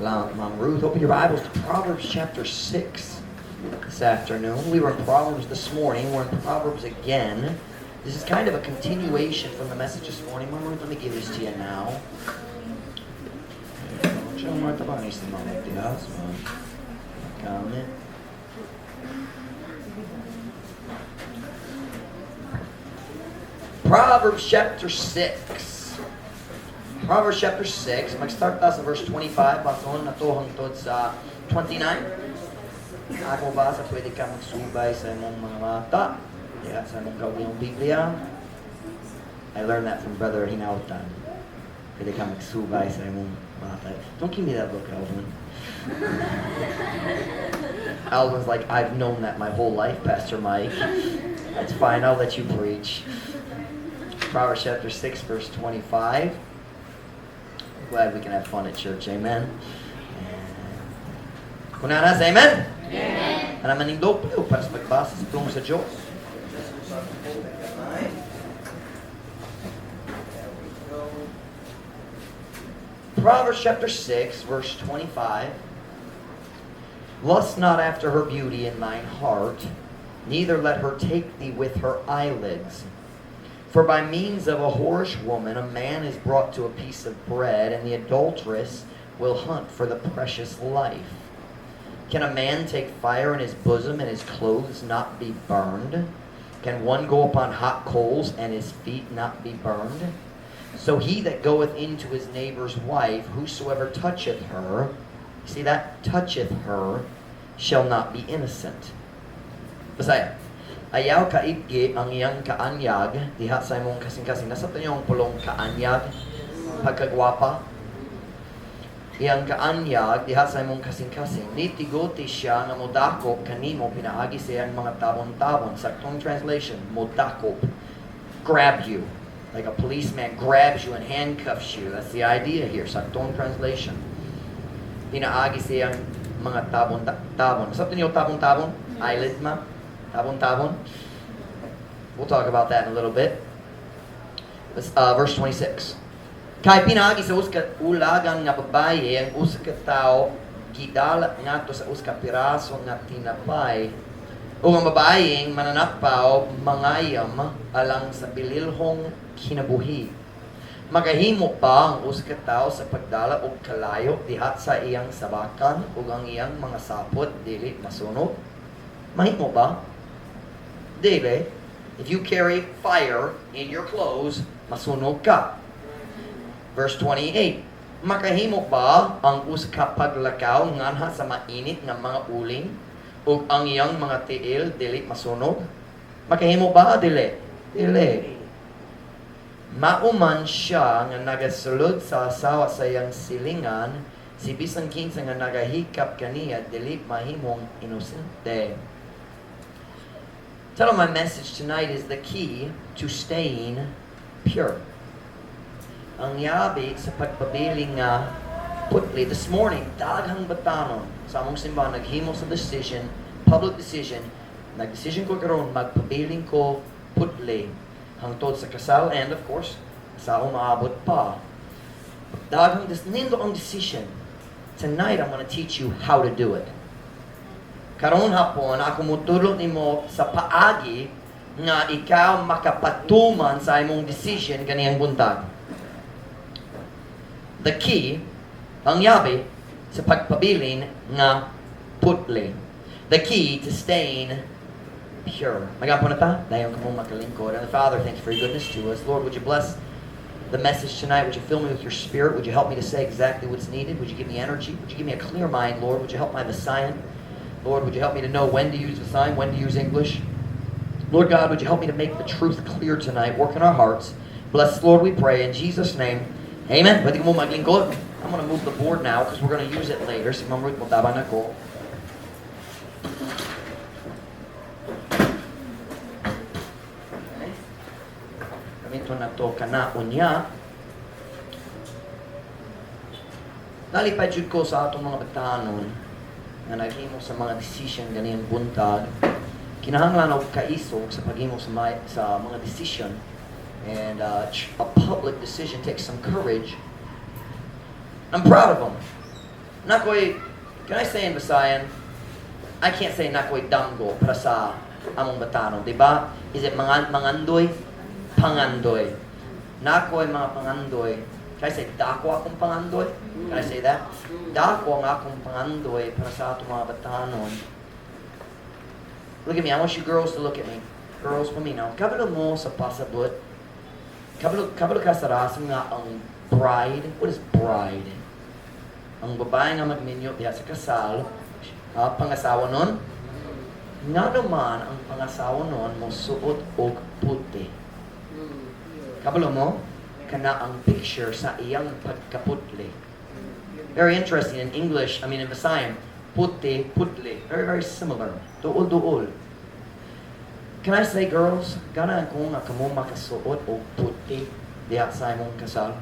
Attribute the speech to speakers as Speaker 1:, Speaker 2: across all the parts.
Speaker 1: Mom Ruth, open your Bibles to Proverbs chapter 6 this afternoon. We were in Proverbs this morning. We're in Proverbs again. This is kind of a continuation from the message this morning. Mom Ruth, let me give this to you now. Proverbs chapter 6. Proverbs chapter 6. Mag-start tayo sa verse 25. Basoon na to hangtod sa 29. Ako ba sa pwede ka magsubay sa imong mga mata? Kaya sa imong kauging Biblia. I learned that from Brother Hinautan. Pwede ka magsubay sa imong mata. Don't give me that look, Alvin. Alvin's like, I've known that my whole life, Pastor Mike. That's fine, I'll let you preach. Proverbs chapter 6, verse 25. Glad we can have fun at church. Amen. Kunana sa amen? Amen. Ano maning doppio para sa pagbasa sa plong sa Diyos. Proverbs chapter 6, verse 25. Lust not after her beauty in thine heart, neither let her take thee with her eyelids. For by means of a whorish woman a man is brought to a piece of bread, and the adulteress will hunt for the precious life. Can a man take fire in his bosom and his clothes not be burned? Can one go upon hot coals and his feet not be burned? So he that goeth into his neighbor's wife, whosoever toucheth her, see that? Toucheth her, shall not be innocent. Basaya. Ayaw kaibgi ang iyang kaanyag, diha sa imong kasing-kasing. Nasa ito yung pulong kaanyag, pagkagwapa. Iyang kaanyag, diha sa imong kasing-kasing. Nitigoti siya nga modakop kanimo, pinaagi sa iyang mga tabon-tabon. Saktong translation, modakop. Grab you. Like a policeman grabs you and handcuffs you. That's the idea here. Saktong translation. Pinaagi sa iyang mga tabon-tabon. Nasa ito yung tabon-tabon? Eyelid ma? Tabon-tabon. We'll talk about that in a little bit. Verse 26. Kay pinagi sa uska ulagan nga babaye, ang uska tao gidala ngadto sa uska piraso nga tinapay. O ang babayeng mananapaw mangayam alang sa bililhong kinabuhi. Magahimo pa ang uska tao sa pagdala og kalayo dihat sa iyang sabakan ug ang iyang mga sapot dili masunog. Mahimo ba? Dili. If you carry fire in your clothes, masunog ka. Verse 28. Makahimo ba ang uska paglakaw nganha sa mainit nga mga uling ug ang iyang mga tiil dili masunog? Makahimo ba? Dili. Dili. Mauman siya nga nagasulod sa asawa sa iyang silingan, si bisan kinsa nga nagahikap kaniya dili mahimong inosente. Title of my message tonight is the key to staying pure. Ang yabi sa pagpabiling nga putli. This morning, daghang batanon sa among simbahan naghimo sa decision, public decision, nag-decision ko karon magpabiling ko putli hangtod sa kasal, and of course, sa umaabot pa. Daghang nindo ang decision. Tonight, I'm going to teach you how to do it. Karon hapon, ako mutulot nimo sa paagi nga ikaw makapatuman sa imong decision kaniyang buntag. The key, ang yabi sa pagpabilin nga putli. The key to staying pure. Magapo na ta? Dayon ka mong makalingkod. And Father, thank you for your goodness to us. Lord, would you bless the message tonight? Would you fill me with your spirit? Would you help me to say exactly what's needed? Would you give me energy? Would you give me a clear mind, Lord? Would you help my Messiah? Lord, would you help me to know when to use the sign, when to use English? Lord God, would you help me to make the truth clear tonight? Work in our hearts. Bless, Lord, we pray. In Jesus' name, amen. Pwede ko mo maglingkod. I'm going to move the board now because we're going to use it later. Si Ma'am Ruth, mutaban ako. Gamito na to kana unya. Nalipad jud ko sa atong mga batanon na naghimo sa mga decision ganiyang buntag. Kinahanglan og kaisog sa paghimo sa mga decision, and a public decision takes some courage, I'm proud of them. Nakoy, can I say in Visayan? I can't say nakoy damgo para sa among batanon, di ba? Is it mangandoy? Pangandoy. Nakoy mga pangandoy. Can I say dako akong pangandoy? Can I say that? Dako ang akong pangandoy para sa ato mga batanon. Look at me. I want you girls to look at me. Girls for me now. Kabalo mo sa pasabot. Kabalo ka sa rasang nga ang bride. What is bride? Ang babae nga magminyo diha sa kasal. Pangasawa nun. Nga naman ang pangasawa nun mo suot og puti. Kabalo mo? Kana ang picture sa iyang pagkaputli. Very interesting in English. In Visayan. Puti, putli. Very, very similar. Duol. Can I say, girls, gana kung kamo makasuot o puti diya sa imong kasal?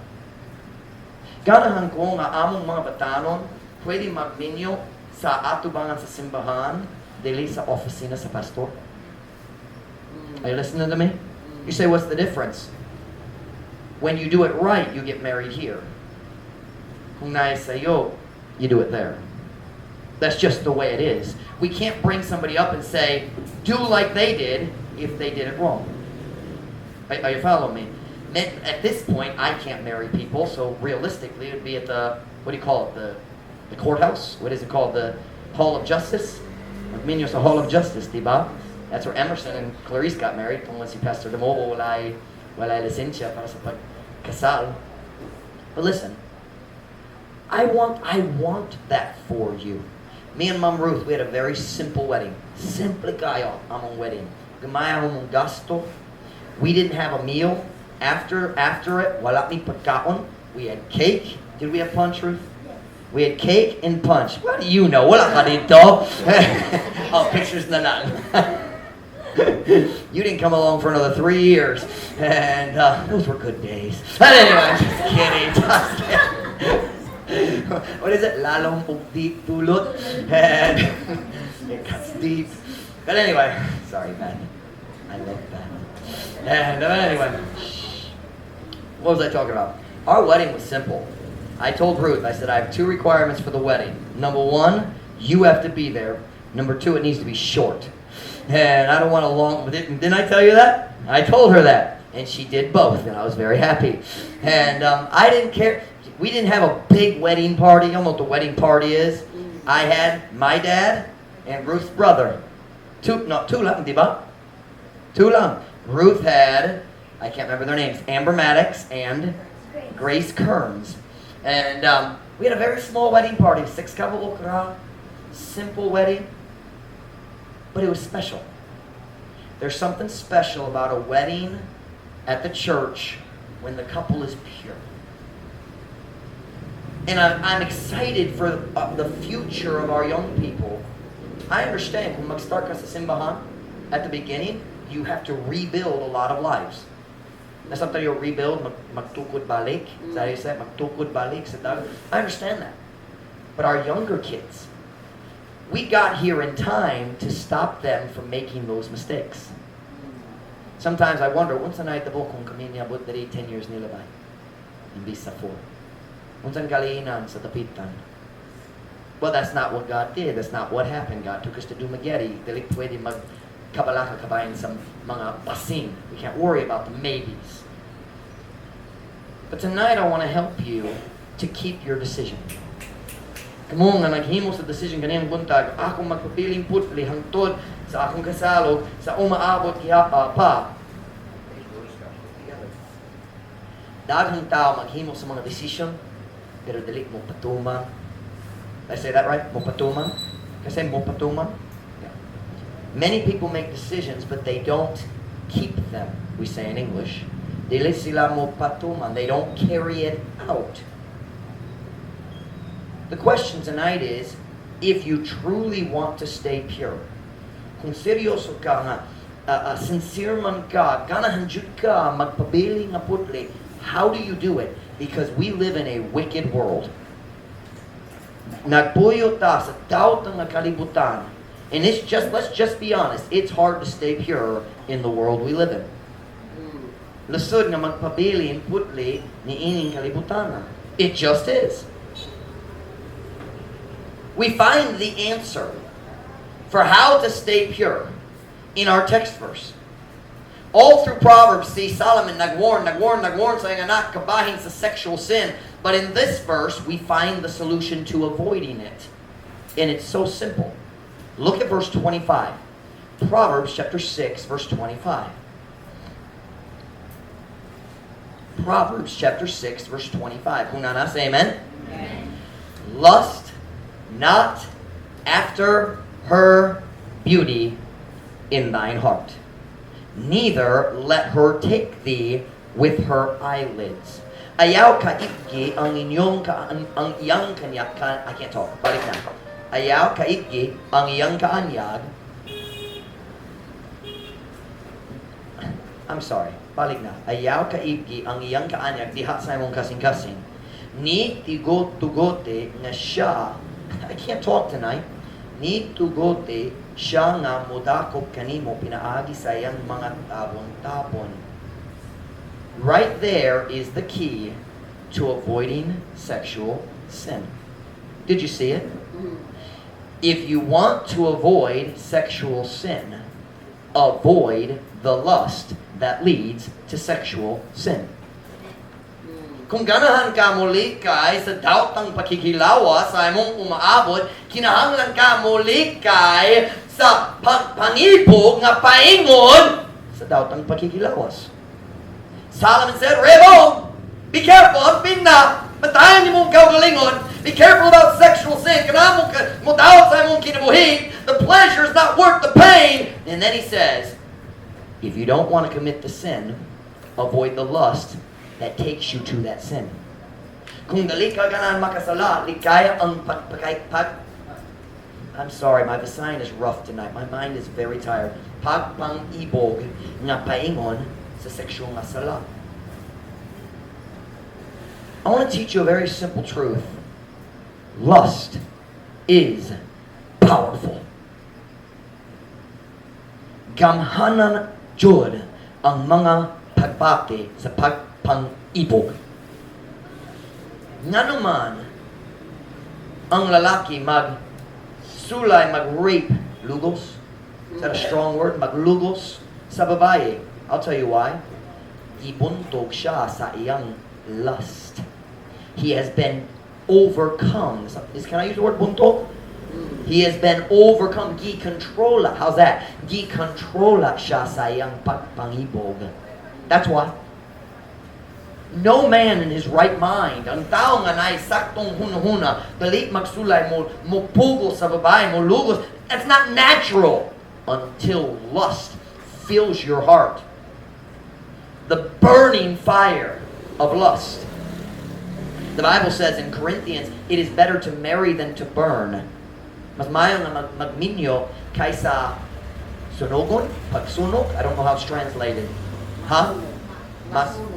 Speaker 1: Ganahan ko nga among mga batanon pwede magminyo sa atubangan sa simbahan dili sa opisina sa pastor? Are you listening to me? You say, what's the difference? When you do it right, you get married here. Kung nais sa'yo, you do it there. That's just the way it is. We can't bring somebody up and say, do like they did if they did it wrong. Are you following me? At this point, I can't marry people, so realistically, it would be at the, what do you call it, the courthouse? What is it called? The Hall of Justice? Magminyo sa Hall of Justice, diba? That's where Emerson and Clarice got married. Kung si Pastor Demobo, walay lisensya para sa pagkasal. But listen, I want that for you. Me and Mom Ruth, we had a very simple wedding. Simple kayo among wedding. Gamaya mong gasto. We didn't have a meal. After it, wala mi pagkaon. We had cake. Did we have punch, Ruth? We had cake and punch. What do you know? Wala ka dito. Oh, pictures na lang. You didn't come along for another 3 years. And those were good days. But anyway, just kidding. What is it? Lalong deep tulot. And it cuts deep. But anyway, sorry, man. I love that. And anyway, what was I talking about? Our wedding was simple. I told Ruth, I said, I have 2 requirements for the wedding. Number 1, you have to be there. Number 2, it needs to be short. And I don't want a long... Didn't I tell you that? I told her that. And she did both, and I was very happy. And I didn't care. We didn't have a big wedding party. You know what the wedding party is? I had my dad and Ruth's brother. Two lang, di ba? 2 lang. Ruth had, I can't remember their names, Amber Maddox and Grace Kearns. And we had a very small wedding party, 6 kabuokra, simple wedding, but it was special. There's something special about a wedding at the church when the couple is pure. And I'm excited for the future of our young people. I understand, kung mag-start ka sa simbahan, at the beginning, you have to rebuild a lot of lives. Na sometimes you'll rebuild, magtukod balik. Sorry, magtukod balik sa dag. I understand that. But our younger kids, we got here in time to stop them from making those mistakes. Sometimes I wonder, unsa na itabo kung kami niabot dari 10 years nila ba? Hindi sa 4. Unsan kaliinan sa tapitan? Well, that's not what God did. That's not what happened. God took us to Dumaguete. Dili pwede magkabalaka kabayan sa mga basing. We can't worry about the maybes. But tonight I want to help you to keep your decision. Kamo nga naghimo sa decision kaniyang buntag, akong magpapiling putli hangtod sa akong kasalog sa umaabot kihapa pa. Daghang tao maghimo sa mga decision pero dili mo patuman. Did I say that right? Mo patuman? Kasi mo patuman? Yeah. Many people make decisions but they don't keep them. We say in English. Dili sila mo patuman. They don't carry it out. The question tonight is, if you truly want to stay pure, kung seryoso ka nga, sincere man ka, ganahan jud ka, magpabili nga putli, how do you do it? Because we live in a wicked world. Nagpuyo ta sa daot nga kalibutan. And let's just be honest, it's hard to stay pure in the world we live in. Lusod nga magpabili putli ni ining kalibutan. It just is. We find the answer for how to stay pure in our text verse. All through Proverbs, see Solomon nagwarn saying anak kabahin sa sexual sin. But in this verse, we find the solution to avoiding it. And it's so simple. Look at verse 25. Proverbs chapter 6, verse 25. Proverbs chapter 6, verse 25. Kung nana, say amen? Amen. Lust not after her beauty in thine heart, neither let her take thee with her eyelids. Ayaw kaibgi ang inyong ang iyang kanyag I can't talk. Balik na. Ayaw kaibgi ang iyang kaanyag. I'm sorry. Balik na. Ayaw kaibgi ang iyang kaanyag diha sa imong kasing-kasing. Ni tigot-tugote nga siya. I can't talk tonight. Ni tugote siya nga mudakop kanimo pinaagi sa iyang mga tabon-tabon. Right there is the key to avoiding sexual sin. Did you see it? If you want to avoid sexual sin, avoid the lust that leads to sexual sin. Kung ganahan ka mulikay sa daotang pakikilawas sa imong umaabot, kinahanglan ka mulikay sa pagpangipog nga paingon sa daotang pakikilawas. Solomon said, Rebo, be careful, hapin na, matayan ni mong kaugalingon, be careful about sexual sin, kanamong mo daot sa imong kinabuhi, the pleasure is not worth the pain. And then he says, if you don't want to commit the sin, avoid the lust that takes you to that sin. Kung dali ka ganan makasala, ligaya ang I'm sorry, my Visayan is rough tonight. My mind is very tired. Pagpang-ibog nga paingon sa sexual nga sala. I want to teach you a very simple truth. Lust is powerful. Gamhanan jud ang mga pagbati sa pagpang-ibog. Nga naman, ang lalaki mag-sulay, mag-rape, lugos. Is that a strong word? Maglugos sa babae. I'll tell you why. Ibuntog siya sa iyang lust. He has been overcome. Can I use the word buntog? He has been overcome. Gi-controla. How's that? Gi-controla siya sa iyang pagpangibog. That's why. No man in his right mind, ang tao nga na saktong hunahuna, dalit magsulay mo, pugol sa babae, mo lugos, that's not natural until lust fills your heart. The burning fire of lust. The Bible says in Corinthians, it is better to marry than to burn. Mas mayo nga magminyo kaysa sunogon, pagsunog. I don't know how it's translated. Huh?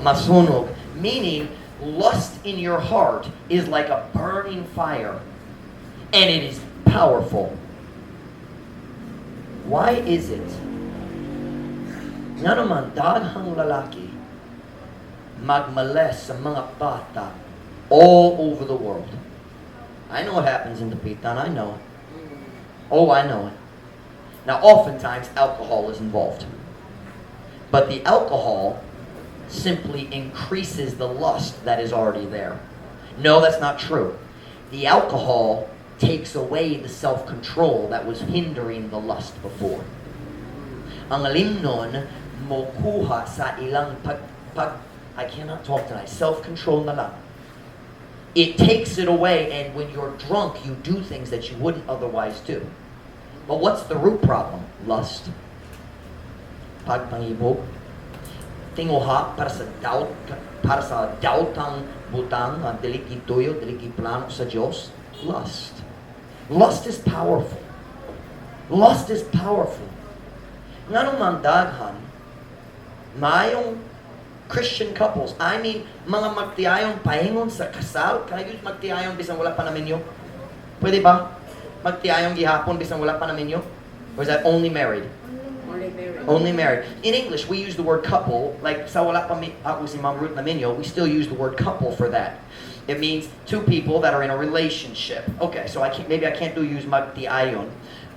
Speaker 1: Masunog. Meaning, lust in your heart is like a burning fire. And it is powerful. Why is it? Nga naman, daghang lalaki magmales sa mga bata all over the world. I know what happens in the Pitan. I know it. Oh, I know it. Now, oftentimes, alcohol is involved. But the alcohol simply increases the lust that is already there. No, that's not true. The alcohol takes away the self-control that was hindering the lust before. Ang alimnon, mokuha sa ilang I cannot talk tonight, self-control na lang. It takes it away, and when you're drunk, you do things that you wouldn't otherwise do. But what's the root problem? Lust. Pagpangibog. Tinguha para sa doubtang butang, dili gituyo, dili giplano sa Diyos. Lust. Lust is powerful. Lust is powerful. Nga naman daghan, mayong Christian couples, I mean, mga magtiyayong pahingon sa kasal, can I use magtiyayong bisan wala pa namin yun? Pwede ba? Magtiyayong gihapon bisan wala pa namin yun? Or is that only married? Only married. In English, we use the word couple. Like, sa wala pa ako si Ma'am Ruth Laminio, we still use the word couple for that. It means two people that are in a relationship. Okay, so maybe I can't use magtiayon.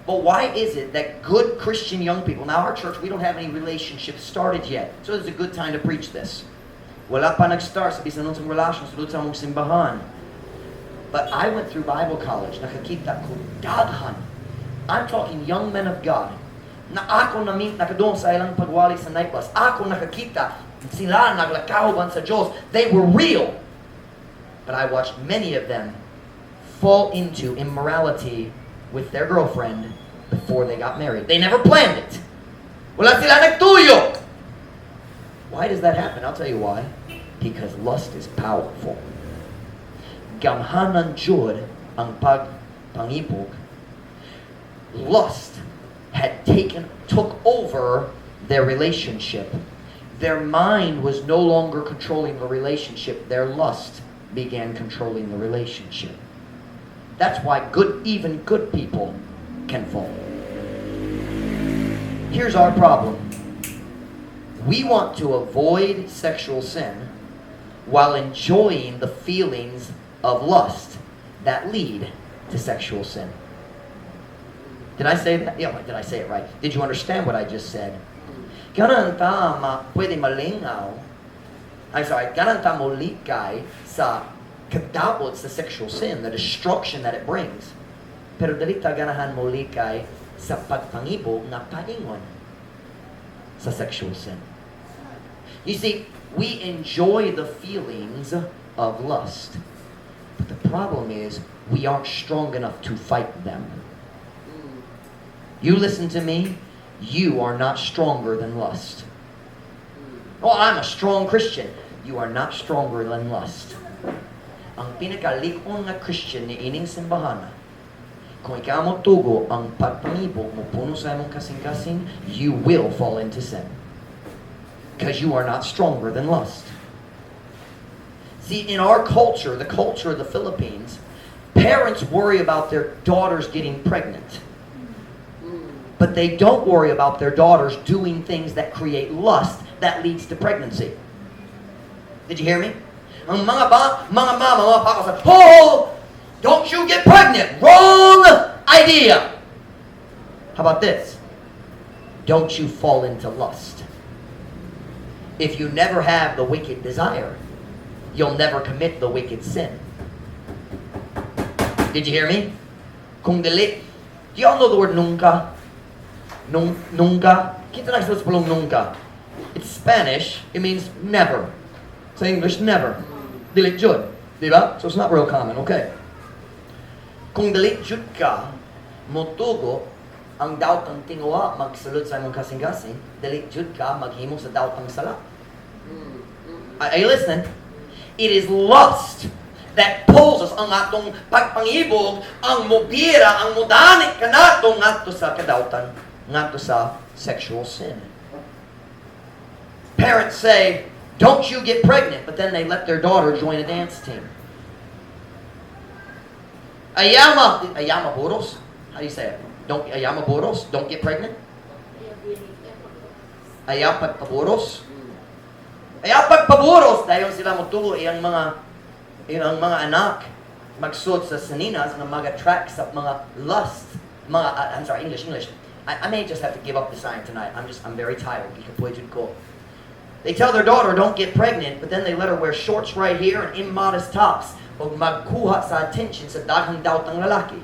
Speaker 1: But why is it that good Christian young people, now our church, we don't have any relationships started yet. So it's a good time to preach this. Wala pa nag-start sa bisan ng relasyon sa mong simbahan. But I went through Bible college. Nakakita ko daghan. I'm talking young men of God. Na ako na-meet nakadoon sa ilang pagwali sa night bus. Ako nakakita sila naglakawan sa Diyos. They were real. But I watched many of them fall into immorality with their girlfriend before they got married. They never planned it. Wala sila nagtuyo. Why does that happen? I'll tell you why. Because lust is powerful. Gamhanan jud ang pangipog. Lust took over their relationship. Their mind was no longer controlling the relationship. Their lust began controlling the relationship. That's why even good people can fall. Here's our problem. We want to avoid sexual sin while enjoying the feelings of lust that lead to sexual sin. Did I say that? Yeah, did I say it right? Did you understand what I just said? Ganun ta pwede malingaw. Ganun ta molikay sa kadabot sa sexual sin, the destruction that it brings. Pero dali ta ganahan molikay sa pagpangibog na paingon sa sexual sin. You see, we enjoy the feelings of lust. But the problem is, we aren't strong enough to fight them. You listen to me, you are not stronger than lust. Oh, I'm a strong Christian. You are not stronger than lust. Ang pinakalikon na Christian ni ining simbahan, kung ikaw mo tugo ang pagpangibog mo puno sa imong kasing-kasing, you will fall into sin. Because you are not stronger than lust. See, in our culture, the culture of the Philippines, parents worry about their daughters getting pregnant. But they don't worry about their daughters doing things that create lust that leads to pregnancy. Did you hear me? Ang mga mama, mga papa said, "Oh, don't you get pregnant." Wrong idea. How about this? Don't you fall into lust. If you never have the wicked desire, you'll never commit the wicked sin. Did you hear me? Kung dili. Do you all know the word nunca? Nunca? Kita na sa pulong nunca. It's Spanish. It means never. Sa English, never. Dili jud. Diba? So it's not real common. Okay. Kung dili jud ka, motugo, ang daotang tinguwa, magsulod sa imong kasing-kasing, dili jud ka, maghimo sa daotang sala. Are you listening? It is lust that pulls us ang atong pagpangibog, ang mobira, ang mudanit kanato ngadto sa kadautan, ngadto sa sexual sin. Parents say, "Don't you get pregnant," but then they let their daughter join a dance team. Ayama boros. How do you say it? Ayama boros. Don't get pregnant. Ayapat paboros. Ayapat paboros dahil sila motulo iyang mga anak magsuot sa saninas na mag-attract sa mga lust. I'm sorry, English. I may just have to give up the sign tonight. I'm very tired. They tell their daughter, "Don't get pregnant," but then they let her wear shorts right here and immodest tops o magkuha sa attention sa daghang daotang lalaki.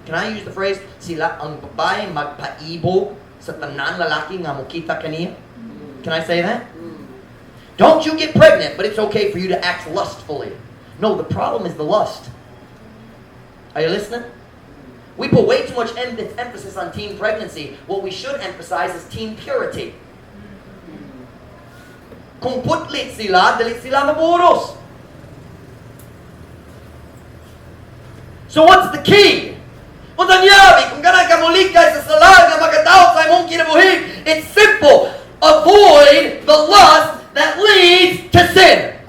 Speaker 1: Can I use the phrase, sila ang babae magpaibog sa tanan lalaki nga mukita kaniya? Can I say that? Don't you get pregnant, but it's okay for you to act lustfully. No, the problem is the lust. Are you listening? We put way too much emphasis on teen pregnancy. What we should emphasize is teen purity. Kung putlit sila, dali sila maburos. So what's the key? Kung nangyari, kung ganang kamulikay sa salag na magkataot sa imong kinabuhi, it's simple. Avoid the lust that leads to sin.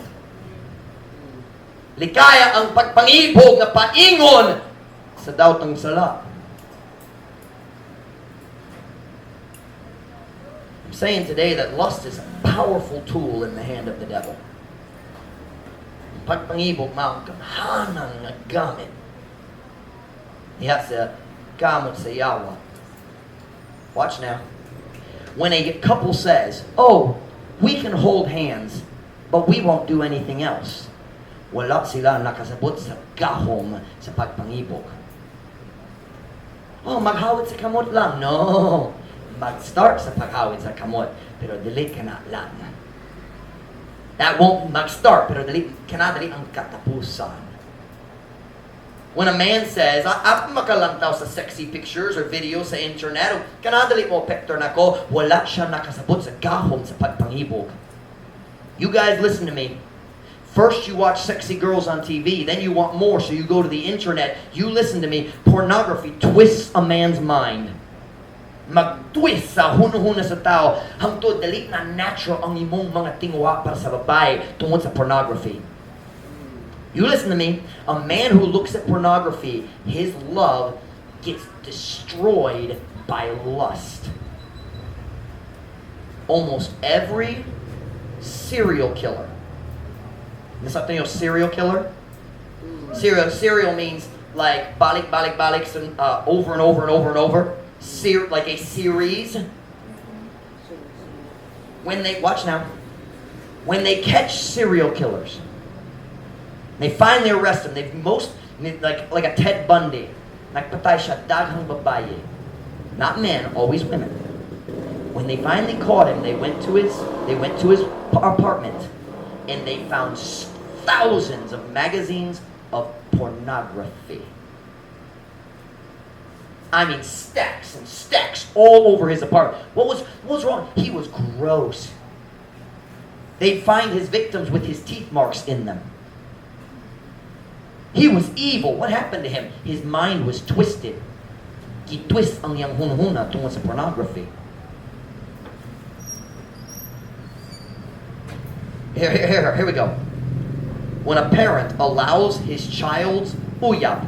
Speaker 1: Likaya ang pagpangibog na paingon sa daotang sala. saying today that lust is a powerful tool in the hand of the devil. Pagpangibog mao hanang nga gamit. Diha sa gamot sa yawa. Watch now. When a couple says, "Oh, we can hold hands, but we won't do anything else," wala sila nakasabot sa gahom sa pagpangibog. "Oh, maghawid sa kamot lang." No. Mag-start sa paghawid sa kamot, pero dili ka na lang. That won't mag-start, pero dali ang katapusan. When a man says, "Ako makalantaw sa sexy pictures or videos sa internet," o kanadali mo picture na ko, wala siya nakasabot sa gahom sa pagpangibog. You guys listen to me. First you watch sexy girls on TV, then you want more, so you go to the internet. You listen to me. Pornography twists a man's mind. Mag-twist sa hunahuna sa tao hangtod dali na natural ang imong mga tingwa para sa babae tungod sa pornography. You listen to me. A man who looks at pornography, his love gets destroyed by lust. Almost every serial killer. Nasabtan niyo serial killer? Serial means like balik over and over and over and over. Like a series. When they catch serial killers, they finally arrest them. Like a Ted Bundy. Nagpatay siya daghang babaye. Not men, always women. When they finally caught him, they went to his apartment and they found thousands of magazines of pornography. I mean, stacks and stacks all over his apartment. What was wrong? He was gross. They'd find his victims with his teeth marks in them. He was evil. What happened to him? His mind was twisted. Gitwist ang iyang hunahuna tungkol sa pornography. Here we go. When a parent allows his child's uyab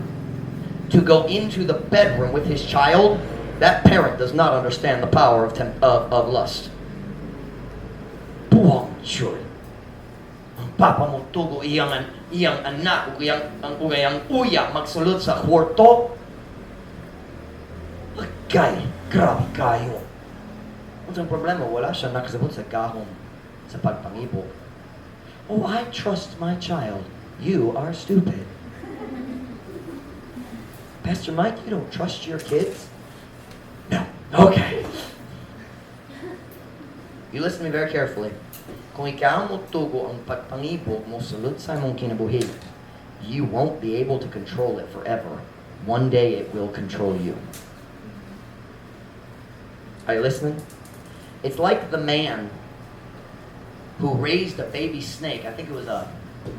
Speaker 1: to go into the bedroom with his child, that parent does not understand the power of lust. Buwang sure. Ang papa mo tugo iyang anak, iyang uya magsulod sa kwarto. Agay, grabe kayo. Ang problema, wala siya nakasabot sa gahom sa pagpangibog. "Oh, I trust my child." You are stupid. "Pastor Mike, you don't trust your kids?" No. Okay. You listen to me very carefully. Kung ikaw mo tugo ang pagpangibog mo sulod sa imong kinabuhi, you won't be able to control it forever. One day it will control you. Are you listening? It's like the man who raised a baby snake. I think it was a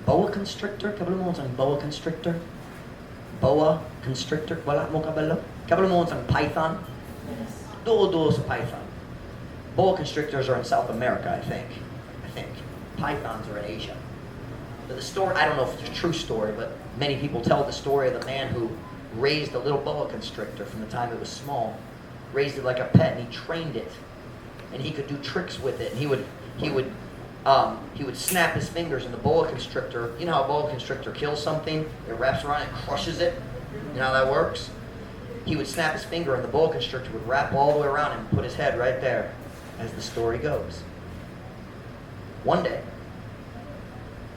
Speaker 1: boa constrictor. Kabalo mo ang boa constrictor? Boa constrictor, wala mo kabalo? Kabalo mo ang python? Duo sa python. Boa constrictors are in South America, I think. Pythons are in Asia. But the story, I don't know if it's a true story, but many people tell the story of the man who raised a little boa constrictor from the time it was small, raised it like a pet, and he trained it, and he could do tricks with it, and he would snap his fingers, and the boa constrictor, you know how a boa constrictor kills something? It wraps around and crushes it. You know how that works? He would snap his finger, and the boa constrictor would wrap all the way around and put his head right there, as the story goes. One day,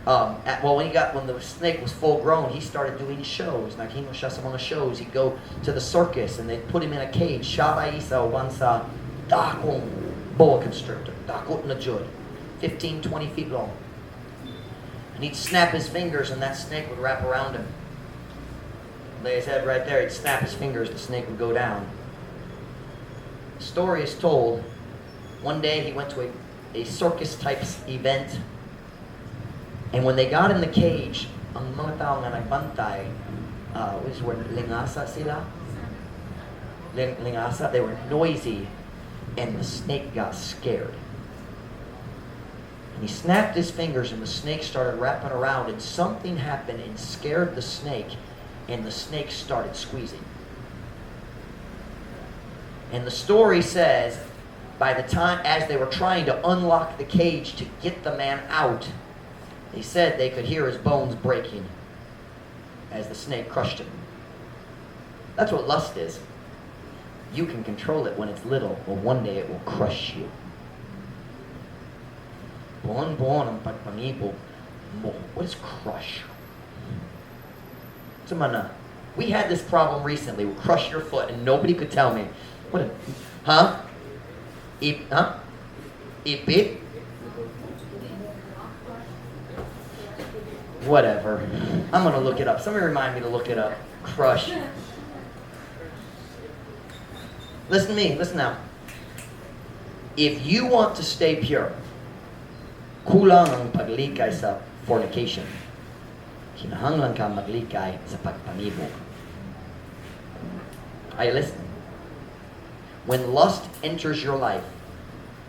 Speaker 1: when the snake was full grown, he started doing shows. Nakita siya sa mga shows. He'd go to the circus, and they'd put him in a cage. Siya ay isa sa dakong boa constrictor. Dakot na jud. 15, 20 feet long. And he'd snap his fingers and that snake would wrap around him. Lay his head right there, he'd snap his fingers, the snake would go down. The story is told, one day he went to a circus type event, and when they got in the cage, ang mga tao nga nagbantay, which were lingasa sila? Lingasa, they were noisy, and the snake got scared. And he snapped his fingers and the snake started wrapping around, and something happened and scared the snake, and the snake started squeezing. And the story says by the time, as they were trying to unlock the cage to get the man out, they said they could hear his bones breaking as the snake crushed him. That's what lust is. You can control it when it's little, but one day it will crush you. Buon-buon ang pagpangibog mo. What is crush? We had this problem recently. We crushed your foot and nobody could tell me. What? Huh? Ipit? Whatever. I'm going to look it up. Somebody remind me to look it up. Crush. Listen to me. Listen now. If you want to stay pure, kulang ang paglikay sa fornication. Kinahanglan ka maglikay sa pagpangibog. Are you listening? When lust enters your life,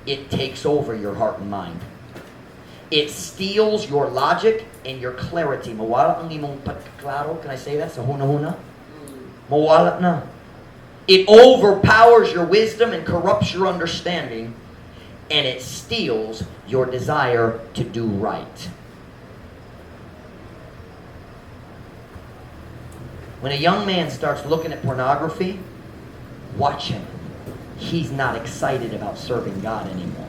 Speaker 1: it takes over your heart and mind. It steals your logic and your clarity. Mawala ang imong pagkaklaro. Can I say that? Sa huna-huna? Mawala na. It overpowers your wisdom and corrupts your understanding. And it steals your desire to do right. When a young man starts looking at pornography, watch him. He's not excited about serving God anymore.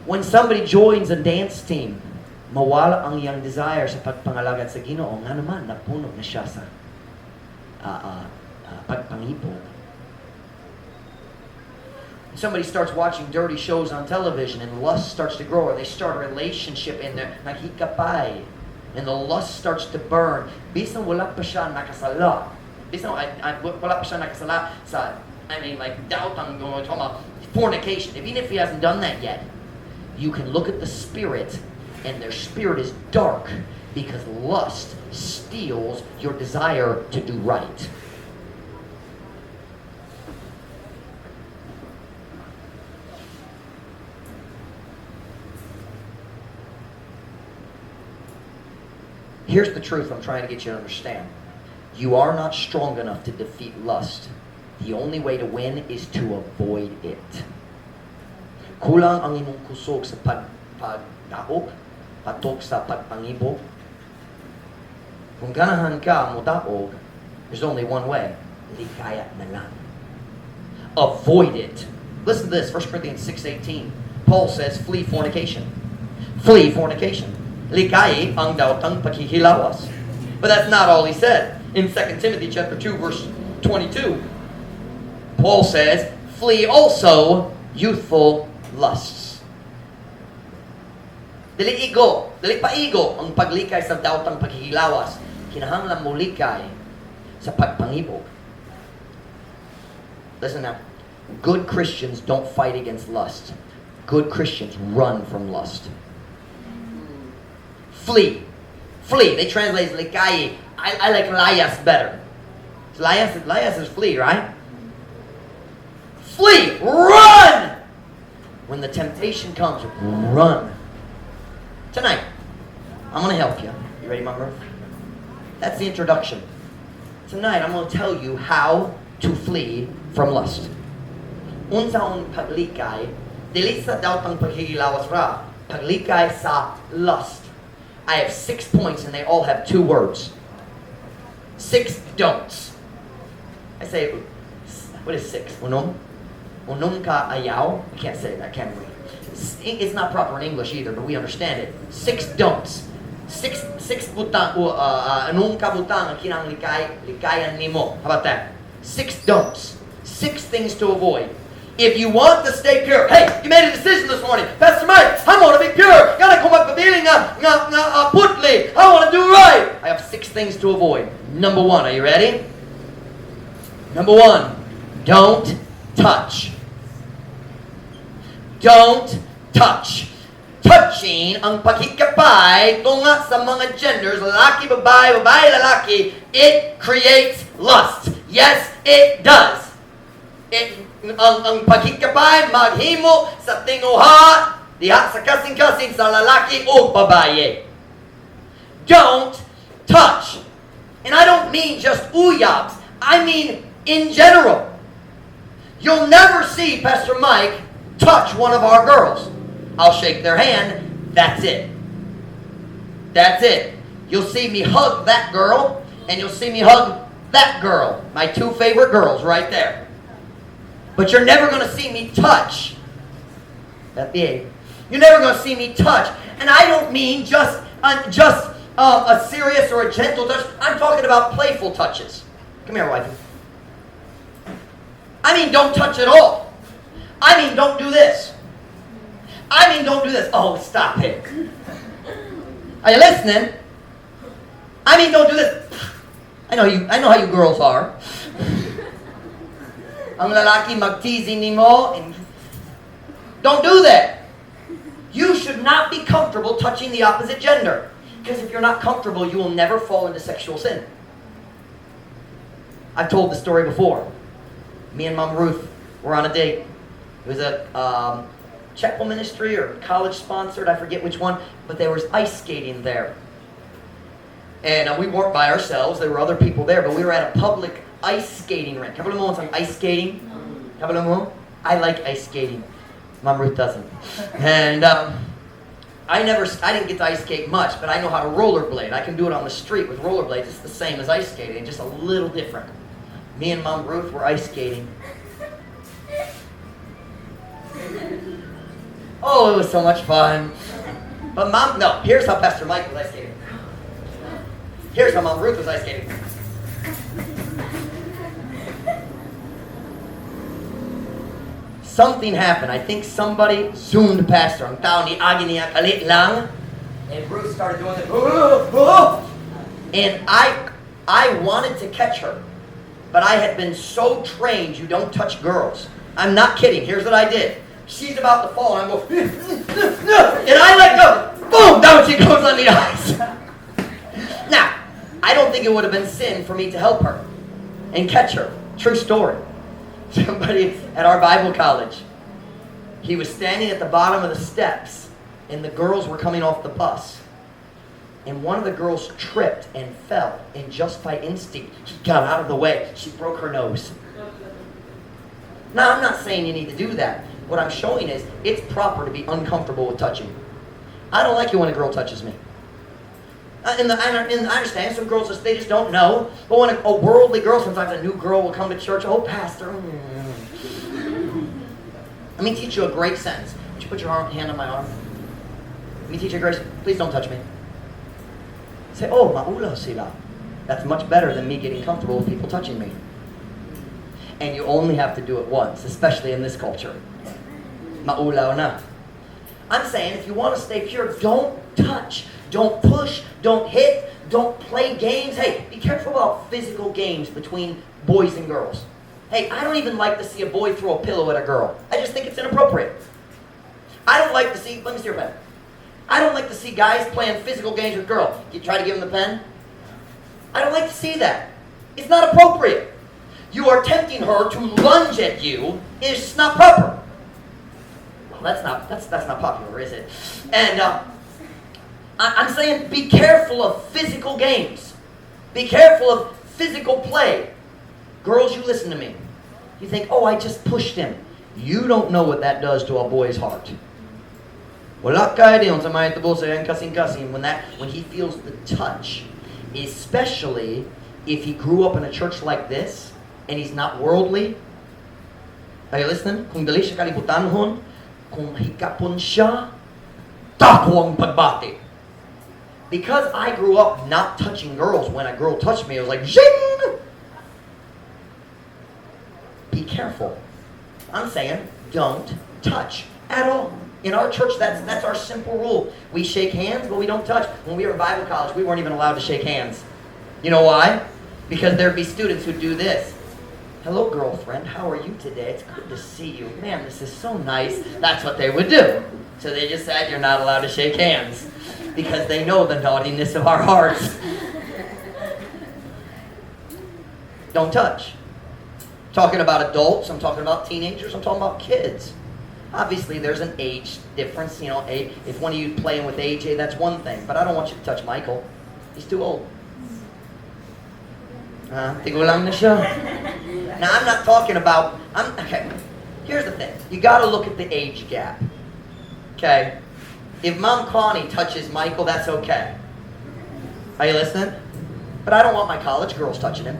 Speaker 1: When somebody joins a dance team, mawala ang iyang desire sa pagpangalagad sa Ginoo. Nga naman, napuno na siya sa pagpangibog. Somebody starts watching dirty shows on television and lust starts to grow, or they start a relationship and they're naghikapay, and the lust starts to burn. Bisan wala pa siya nakasala. Bisan wala pa siya nakasala sa, doubt ang talking about fornication. Even if he hasn't done that yet, you can look at the spirit, and their spirit is dark because lust steals your desire to do right. Here's the truth I'm trying to get you to understand. You are not strong enough to defeat lust. The only way to win is to avoid it. Kulang ang imong kusog sa pagdaog, patok sa pagpangibog. Kung ganahan ka mudaog, there's only one way. Likaya na lang. Avoid it. Listen to this, 1 Corinthians 6:18. Paul says, flee fornication. Flee fornication. Likay ang daotang paghihilawas. But that's not all he said. In 2 Timothy chapter 2, verse 22, Paul says, flee also youthful lusts. Dili paigo ang paglikay sa daotang paghihilawas. Kinahanglan mo likay sa pagpangibog. Listen now. Good Christians don't fight against lust. Good Christians run from lust. Flee. Flee. They translate likay. I like layas better. Layas is flee, right? Flee. Run! When the temptation comes, run. Tonight, I'm going to help you. You ready, my brother? That's the introduction. Tonight, I'm going to tell you how to flee from lust. Unsaon paglikay, dili sa daotang paghihilawas ra, paglikay sa lust. I have 6 points and they all have 2 words. 6 don'ts. I say, what is 6? Unom? Unom ka ayaw? I can't say that, can we? It's not proper in English either, but we understand it. 6 don'ts. 6 butang, anong ka butang ang kinang likayan nimo. How about that? 6 don'ts. 6 things to avoid. If you want to stay pure, hey, you made a decision this morning. Pastor Mike, I want to be pure. Gotta come up with feeling putli. I want to do right. I have 6 things to avoid. Number 1, are you ready? Number 1, don't touch. Don't touch. Touching ang paghikapay tunga sa mga genders, lalaki, babae, babae, lalaki, it creates lust. Yes, it does. Ang paghikapay maghimo sa tinguha diha sa kasing-kasing sa lalaki o babae. Don't touch. And I don't mean just uyabs. I mean in general. You'll never see Pastor Mike touch one of our girls. I'll shake their hand. That's it. That's it. You'll see me hug that girl, and you'll see me hug that girl. My two favorite girls right there. But you're never going to see me touch that big. You're never going to see me touch. And I don't mean just a serious or a gentle touch. I'm talking about playful touches. Come here, wifey. I mean, don't touch at all. I mean, don't do this. I mean, don't do this. Oh, stop it. Are you listening? I mean, don't do this. I know how you girls are. Ang lalaki magteasing mo. Don't do that. You should not be comfortable touching the opposite gender. Because if you're not comfortable, you will never fall into sexual sin. I've told the story before. Me and Mom Ruth were on a date. It was a chapel ministry or college sponsored, I forget which one, but there was ice skating there. And we weren't by ourselves, there were other people there, but we were at a public ice skating rink. Have a little moment on ice skating? Have a little moment? I like ice skating. Mom Ruth doesn't. And I didn't get to ice skate much, but I know how to rollerblade. I can do it on the street with rollerblades. It's the same as ice skating, just a little different. Me and Mom Ruth were ice skating. Oh, it was so much fun. But here's how Pastor Mike was ice skating. Here's how Mom Ruth was ice skating. Something happened. I think somebody zoomed past her. Ang tao ni agi niya kalit lang. And Ruth started doing it. And I wanted to catch her. But I had been so trained, you don't touch girls. I'm not kidding. Here's what I did. She's about to fall, and I'm going, and I let go. Boom! Down she goes on the ice. Now, I don't think it would have been sin for me to help her and catch her. True story. Somebody at our Bible college, he was standing at the bottom of the steps, and the girls were coming off the bus. And one of the girls tripped and fell, and just by instinct, he got out of the way. She broke her nose. Now, I'm not saying you need to do that. What I'm showing is, it's proper to be uncomfortable with touching. I don't like it when a girl touches me. And I understand, some girls, they just don't know. But when a worldly girl, sometimes a new girl will come to church, oh, pastor. Let me teach you a great sentence. Would you put your hand on my arm? Let me teach you a great, please don't touch me. Say, oh, maula sila. That's much better than me getting comfortable with people touching me. And you only have to do it once, especially in this culture. Maula na. I'm saying if you want to stay pure, don't touch, don't push, don't hit, don't play games. Hey, be careful about physical games between boys and girls. Hey, I don't even like to see a boy throw a pillow at a girl. I just think it's inappropriate. I don't like to see, let me see your pen. I don't like to see guys playing physical games with girls. You try to give them the pen? I don't like to see that. It's not appropriate. You are tempting her to lunge at you. It's not proper. Well, that's not popular, is it? And I'm saying be careful of physical games. Be careful of physical play. Girls, you listen to me. You think, oh, I just pushed him. You don't know what that does to a boy's heart. Wala ka diyon sa mga tabo sa kasing-kasing when he feels the touch, especially if he grew up in a church like this and he's not worldly. Are you listening? Kung dali siya kalibutanhon, kung hikapon siya, dako ang pagbati. Because I grew up not touching girls, when a girl touched me, it was like, zing! Be careful. I'm saying, don't touch at all. In our church, that's our simple rule. We shake hands, but we don't touch. When we were in Bible college, we weren't even allowed to shake hands. You know why? Because there'd be students who'd do this. Hello, girlfriend. How are you today? It's good to see you. Man, this is so nice. That's what they would do. So they just said, you're not allowed to shake hands. Because they know the naughtiness of our hearts. Don't touch. I'm talking about adults. I'm talking about teenagers. I'm talking about kids. Obviously, there's an age difference. You know, if one of you playing with AJ, that's one thing. But I don't want you to touch Michael. He's too old. Tigulang na siya. Now, I'm not talking about, okay, here's the thing. You got to look at the age gap. Okay? If Mom Connie touches Michael, that's okay. Are you listening? But I don't want my college girls touching him.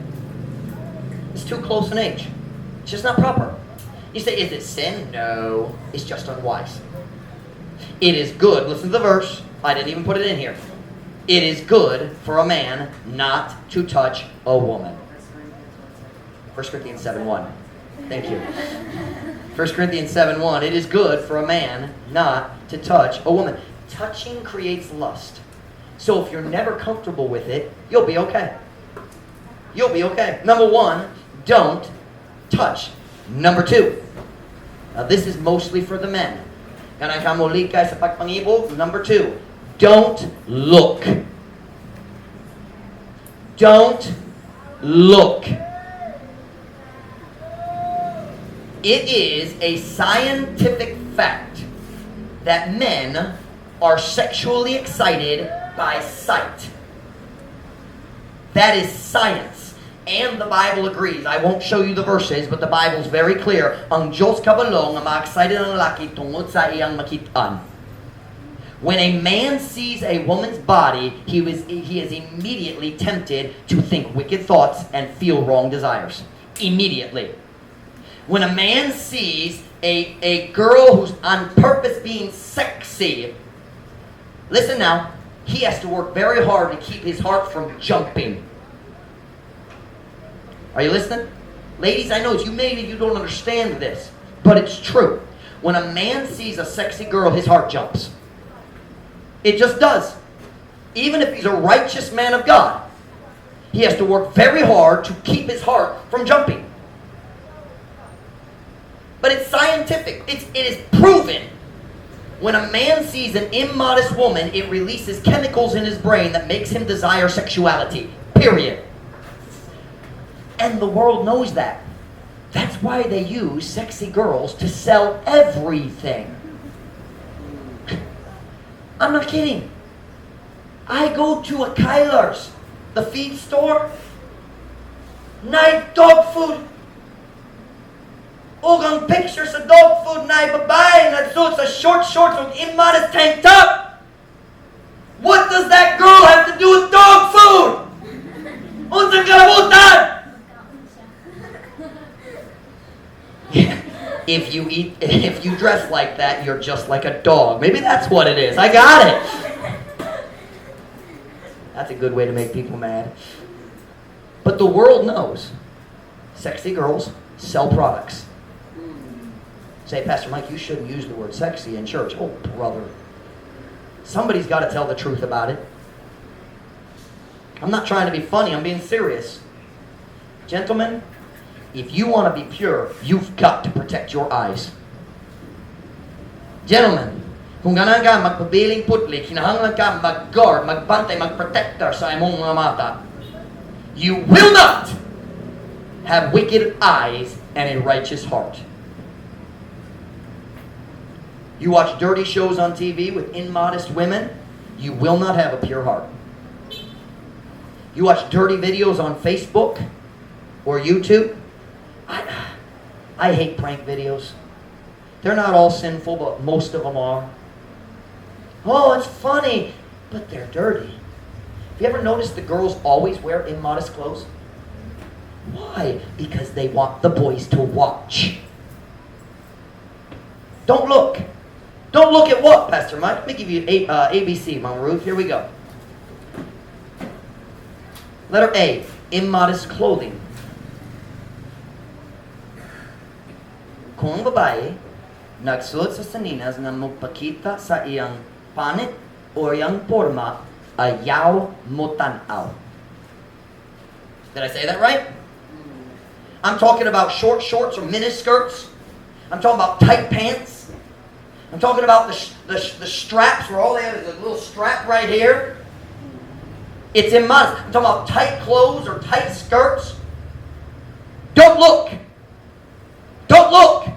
Speaker 1: It's too close in age. It's just not proper. You say, is it sin? No. It's just unwise. It is good. Listen to the verse. I didn't even put it in here. It is good for a man not to touch a woman. 1 Corinthians 7:1. Thank you. 1 Corinthians 7:1. It is good for a man not to touch a woman. Touching creates lust. So if you're never comfortable with it, you'll be okay. You'll be okay. Number one, don't touch. Number two, now this is mostly for the men. Number two, don't look. Don't look. It is a scientific fact that men are sexually excited by sight. That is science. And the Bible agrees. I won't show you the verses, but the Bible's very clear. Ang Diyos kabalong ang ma-excited ang lalaki tungod sa iyang makitaan. When a man sees a woman's body, he is immediately tempted to think wicked thoughts and feel wrong desires. Immediately. When a man sees a girl who's on purpose being sexy, listen now, he has to work very hard to keep his heart from jumping. Are you listening? Ladies, I know maybe you don't understand this, but it's true. When a man sees a sexy girl, his heart jumps. It just does. Even if he's a righteous man of God, he has to work very hard to keep his heart from jumping. But it's scientific. It is proven. When a man sees an immodest woman, it releases chemicals in his brain that makes him desire sexuality. Period. And the world knows that. That's why they use sexy girls to sell everything. I'm not kidding. I go to a Kyler's, the feed store. Night dog food. Og ang picture sa dog food na babae nagsuot sa short shorts with immodest tank top. What does that girl have to do with dog food? Unsang kalabutan? If you dress like that, you're just like a dog. Maybe that's what it is. I got it. That's a good way to make people mad. But the world knows sexy girls sell products. Say, Pastor Mike, you shouldn't use the word sexy in church. Oh, brother. Somebody's got to tell the truth about it. I'm not trying to be funny. I'm being serious. Gentlemen, if you want to be pure, you've got to protect your eyes. Gentlemen, kung ganan ka magpabiling putli, kinahanglan ka mag-guard, magbantay, mag-protector sa imong mga mata, you will not have wicked eyes and a righteous heart. You watch dirty shows on TV with immodest women, you will not have a pure heart. You watch dirty videos on Facebook or YouTube. I hate prank videos. They're not all sinful, but most of them are. Oh, it's funny, but they're dirty. Have you ever noticed the girls always wear immodest clothes? Why? Because they want the boys to watch. Don't look. Don't look at what, Pastor Mike? Let me give you ABC, Mama Ruth. Here we go. Letter A, immodest clothing. Kung ang babae nagsuot sa saninas na magpakita sa iyang panit o iyang forma, ayaw mo tanaw. Did I say that right? I'm talking about short shorts or miniskirts. I'm talking about tight pants. I'm talking about the straps where all they have is a little strap right here. It's immodest. I'm talking about tight clothes or tight skirts. Don't look. Don't look.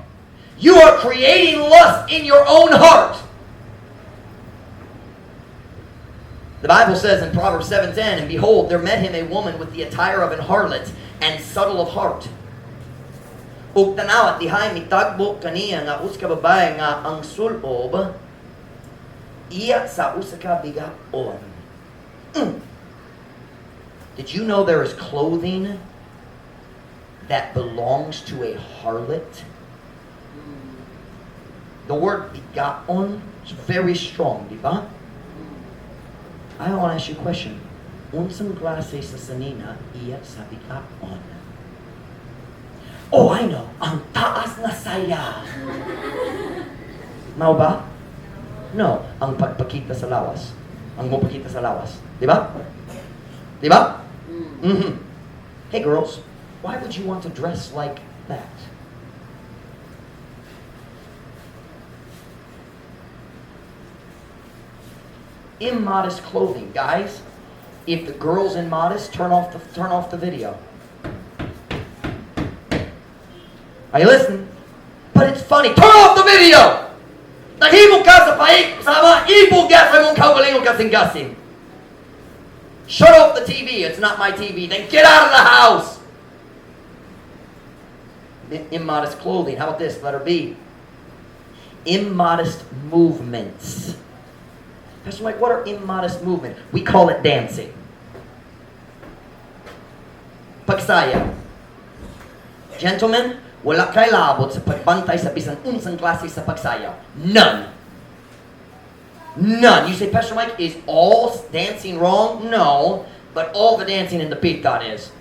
Speaker 1: You are creating lust in your own heart. The Bible says in Proverbs 7:10, and behold, there met him a woman with the attire of an harlot and subtle of heart. Ug tanaw at dihay mitagbo kaniya nga usa ka babae nga ang sulob iya sa usa ka bigaon. Did you know there is clothing that belongs to a harlot? The word bigaon is very strong, di ba? I want to ask you a question. Unsang klase sa sanina iya sa bigaon? Oh, I know. Ang taas na saya. Mao ba? No. Ang pagpakita sa lawas. Ang mupakita sa lawas. Di ba? Di ba? Mm-hmm. Hey girls, why would you want to dress like that? Immodest clothing, guys. If the girl's immodest, turn off the video. Are you listening? But it's funny. Turn off the video! Naghimog ka sa paik, sama, ibog ka sa mong kaugalingon kasing-kasing. Shut off the TV. It's not my TV. Then get out of the house. Immodest clothing. How about this? Letter B. Immodest movements. Pastor Mike, what are immodest movements? We call it dancing. Pagsaya. Gentlemen, wala kay labot sa pagbantay sa bisan unsang klase sa pagsayaw. None. None. You say, Pastor Mike, is all dancing wrong? No. But all the dancing in the Picton is.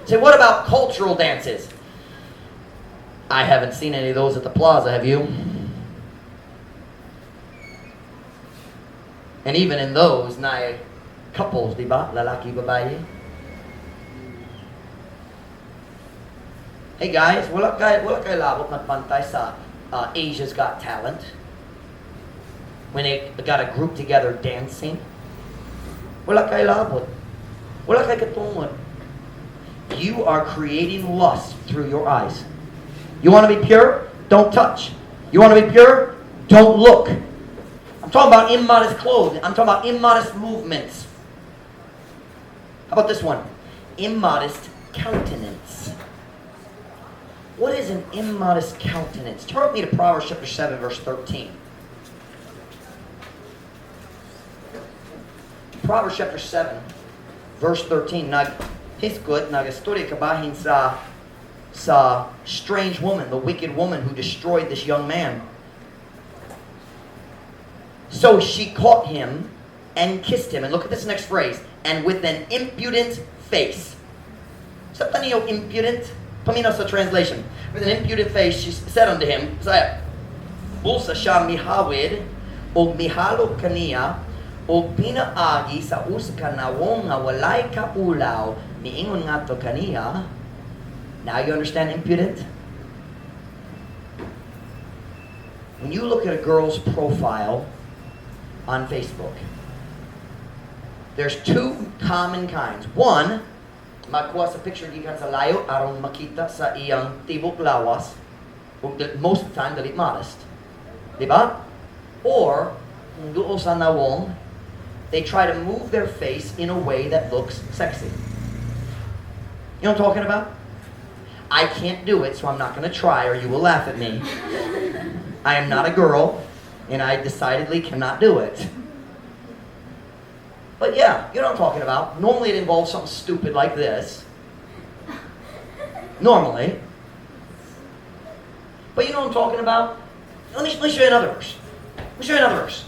Speaker 1: Say, what about cultural dances? I haven't seen any of those at the plaza, have you? And even in those, na couples, di ba? Lalaki, babae. Hey guys, wala kay labot nagpantay sa Asia's Got Talent. When they got a group together dancing. Wala kay labot. Wala kay katungod. You are creating lust through your eyes. You want to be pure? Don't touch. You want to be pure? Don't look. I'm talking about immodest clothing. I'm talking about immodest movements. How about this one? Immodest countenance. What is an immodest countenance? Turn with me to Proverbs chapter 7, verse 13. Proverbs chapter 7, verse 13. Nag-story kabahin sa strange woman, the wicked woman who destroyed this young man. So she caught him and kissed him. And look at this next phrase. And with an impudent face. Sa taniyo impudent? Paminaw sa translation. With an impudent face, she said unto him, Bulsa siya mihawid, o mihalog kaniya, o pinaagi sa uskanawong nga walay kaulaw, miingon nga to kaniya. Now you understand impudent? When you look at a girl's profile on Facebook, there's two common kinds. One, magkuha sa picture gikan sa layo aron makita sa iyang tibok lawas, most of the time dili modest. Diba? Or kung duo sa nawong, they try to move their face in a way that looks sexy. You know what I'm talking about? I can't do it, so I'm not going to try, or you will laugh at me. I am not a girl, and I decidedly cannot do it. But yeah, you know what I'm talking about. Normally it involves something stupid like this. Normally. But you know what I'm talking about? Let me show you another verse. Let me show you another verse.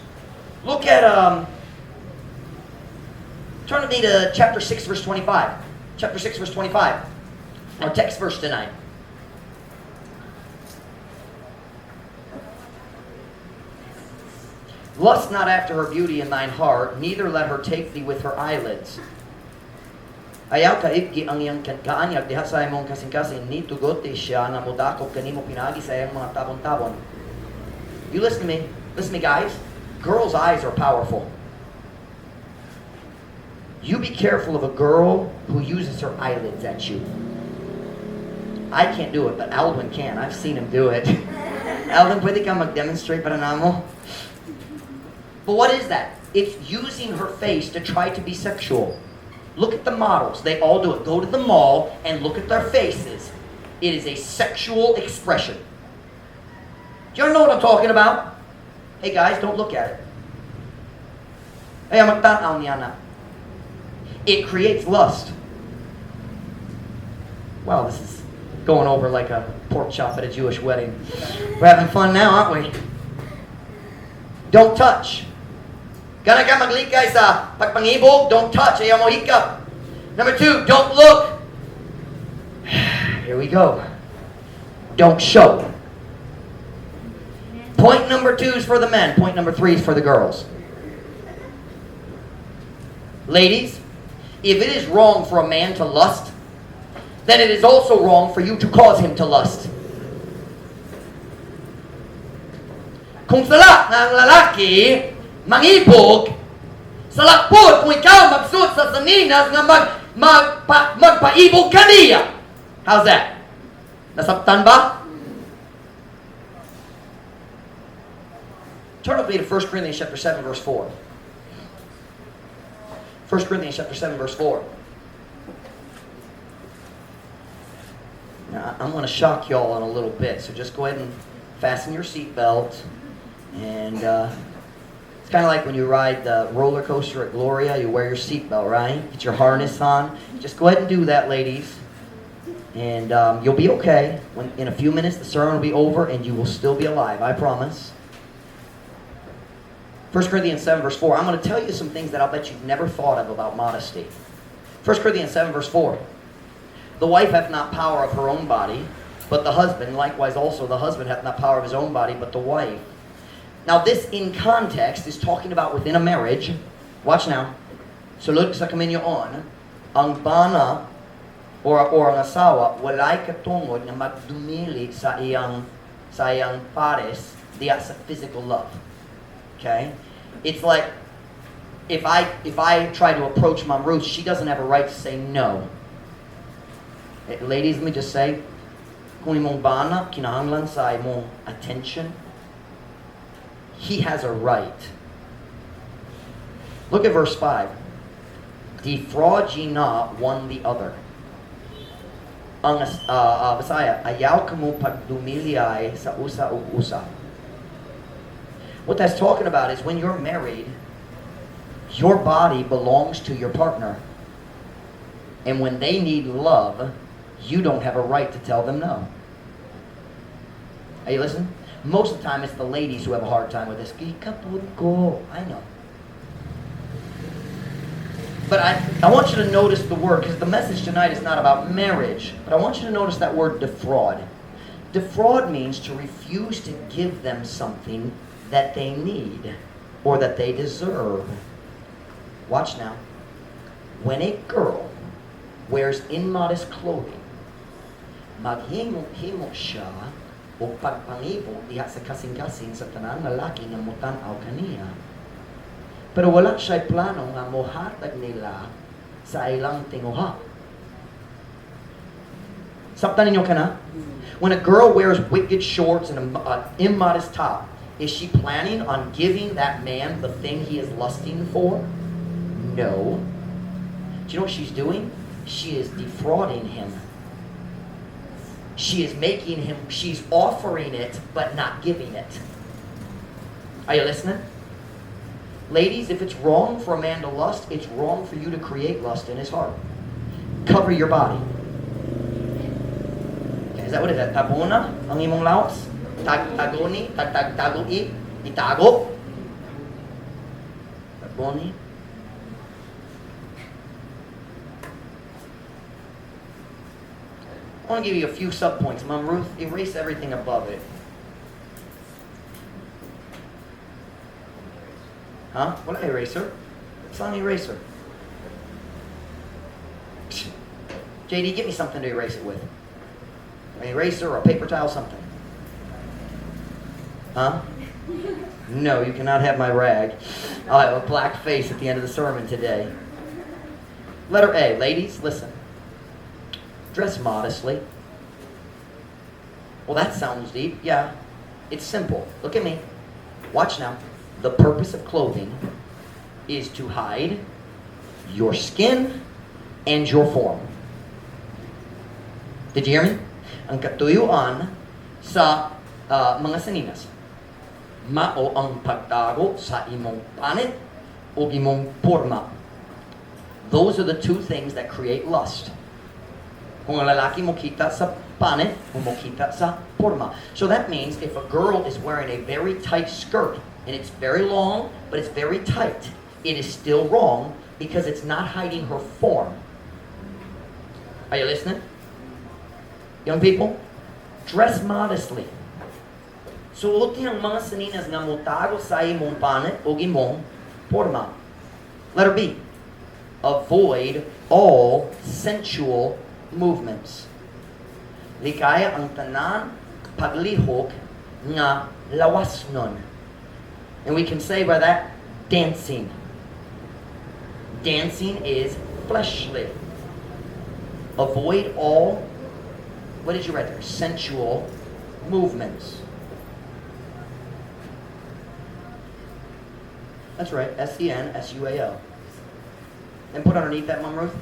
Speaker 1: Look at, turn with me to chapter 6, verse 25. Chapter 6, verse 25. Our text verse tonight. Lust not after her beauty in thine heart, neither let her take thee with her eyelids. Ayaw ka ibgi ang iyang kaanyag diha sa imong kasing-kasing, ni tugote siya na mudakop kanimo pinagi sa iyang mga tabon-tabon. You listen to me. Listen to me, guys. Girls' eyes are powerful. You be careful of a girl who uses her eyelids at you. I can't do it, but Alvin can. I've seen him do it. Alvin, pwede ka mag-demonstrate para namo? But what is that? It's using her face to try to be sexual. Look at the models. They all do it. Go to the mall and look at their faces. It is a sexual expression. Do you know what I'm talking about? Hey guys, don't look at it. Hey, magtanaw niya na. It creates lust. Wow, this is going over like a pork chop at a Jewish wedding. We're having fun now, aren't we? Don't touch. Gana ka maglikay sa pagpangibog, don't touch. Ayaw mo hikap. Number 2, don't look. Here we go. Don't show. Point number 2 is for the men. Point number 3 is for the girls. Ladies, if it is wrong for a man to lust, then it is also wrong for you to cause him to lust. Kung sala ng lalaki mangibog, sala po kung ikaw magsuot sa saninas nga magpaibog kaniya. How's that? Nasabtan ba? Turn with me to 1 Corinthians chapter 7, verse 4. 1 Corinthians chapter 7, verse 4. Now, I'm going to shock y'all in a little bit, so just go ahead and fasten your seatbelt. And it's kind of like when you ride the roller coaster at Gloria, you wear your seatbelt, right? Get your harness on. Just go ahead and do that, ladies. And you'll be okay. In a few minutes, the sermon will be over, and you will still be alive, I promise. 1 Corinthians 7, verse 4. I'm going to tell you some things that I'll bet you've never thought of about modesty. 1 Corinthians 7, verse 4. The wife hath not power of her own body, but the husband. Likewise also the husband hath not power of his own body, but the wife. Now this in context is talking about within a marriage. Watch now. Sulod sa kaminyoon, ang bana or ang asawa walay katungod na magdumili sa iyang pares diya sa physical love. Okay? It's like if I try to approach Mom Ruth, she doesn't have a right to say no. Ladies, let me just say, kung imong bana kinahanglan sa imong attention, he has a right. Look at verse 5. Defraud ye not one the other. Ang Bisaya, ayaw kamo pagdumiliay sa usa ug usa. What that's talking about is when you're married, your body belongs to your partner. And when they need love, you don't have a right to tell them no. Are you listening? Most of the time, it's the ladies who have a hard time with this. I know. But I want you to notice the word, because the message tonight is not about marriage. But I want you to notice that word defraud. Defraud means to refuse to give them something that they need or that they deserve. Watch now. When a girl wears immodest clothing, maghimo siya o pagpangibo diha sa kasing-kasing sa tanang lalaki nga mutanaw kaniya. Pero wala siya'y plano nga mohatag nila sa ilang tinguha. Sabtan ninyo ka na? When a girl wears wicked shorts and an immodest top, is she planning on giving that man the thing he is lusting for? No. Do you know what she's doing? She is defrauding him. She is making him, she's offering it, but not giving it. Are you listening? Ladies, if it's wrong for a man to lust, it's wrong for you to create lust in his heart. Cover your body. Okay, is that what it is? Tabuna? Ang imong laos? Tagoni? Tagoi? Itago? Taboni? I want to give you a few subpoints. Mom Ruth, erase everything above it. Huh? What an eraser? It's not an eraser. JD, get me something to erase it with. An eraser or a paper towel, something. Huh? No, you cannot have my rag. I'll have a black face at the end of the sermon today. Letter A. Ladies, listen. Dress modestly. Well, that sounds deep. Yeah. It's simple. Look at me. Watch now. The purpose of clothing is to hide your skin and your form. Did you hear me? Ang katuyuan sa mga saninas. Mao ang pagtago sa imong panit o imong porma. Those are the two things that create lust. Kung ang lalaki mo kita sa panit, mo kita sa porma. So that means if a girl is wearing a very tight skirt, and it's very long, but it's very tight, it is still wrong because it's not hiding her form. Are you listening? Young people, dress modestly. Suotin ang mga saninas nga mutago sa imong panit o imong porma. Letter B. Avoid all sensual movements. Likaya ang tanan paglihok nga lawas nun. And we can say by that, dancing. Dancing is fleshly. Avoid all, what did you write there? Sensual movements. That's right, SENSUAL. And put underneath that, Mom Ruth,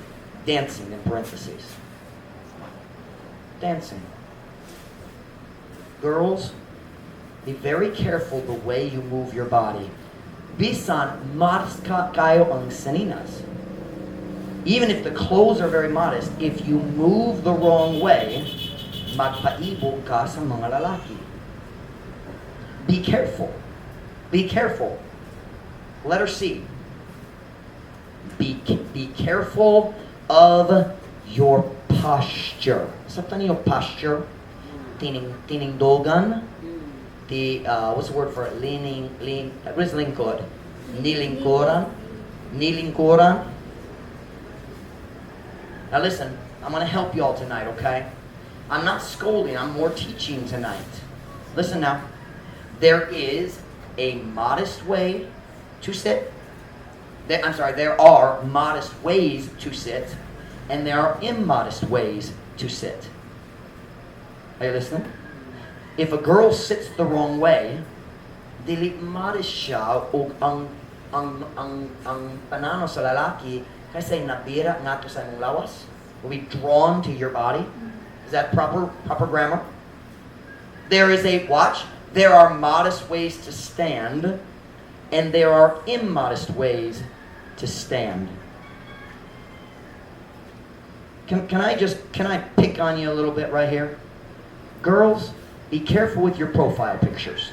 Speaker 1: dancing in parentheses. Dancing. Girls, be very careful the way you move your body. Bisan modest kayo ang saninas. Even if the clothes are very modest, if you move the wrong way, magpaibog ka sa mga lalaki. Be careful. Be careful. Letter C. Be careful of your posture. Sa tani yung posture? Tiningdogan? What's the word for it? What is lingkod? Nilingkoran? Now listen, I'm going to help you all tonight, okay? I'm not scolding, I'm more teaching tonight. Listen now. There is a modest way to sit. There are modest ways to sit, and there are immodest ways to sit. Are you listening? If a girl sits the wrong way, dili modest siya o ang panano sa lalaki kasi nabira nga to sa imong lawas, will be drawn to your body. Is that proper grammar? There is a watch. There are modest ways to stand, and there are immodest ways to stand. Can I pick on you a little bit right here? Girls, be careful with your profile pictures.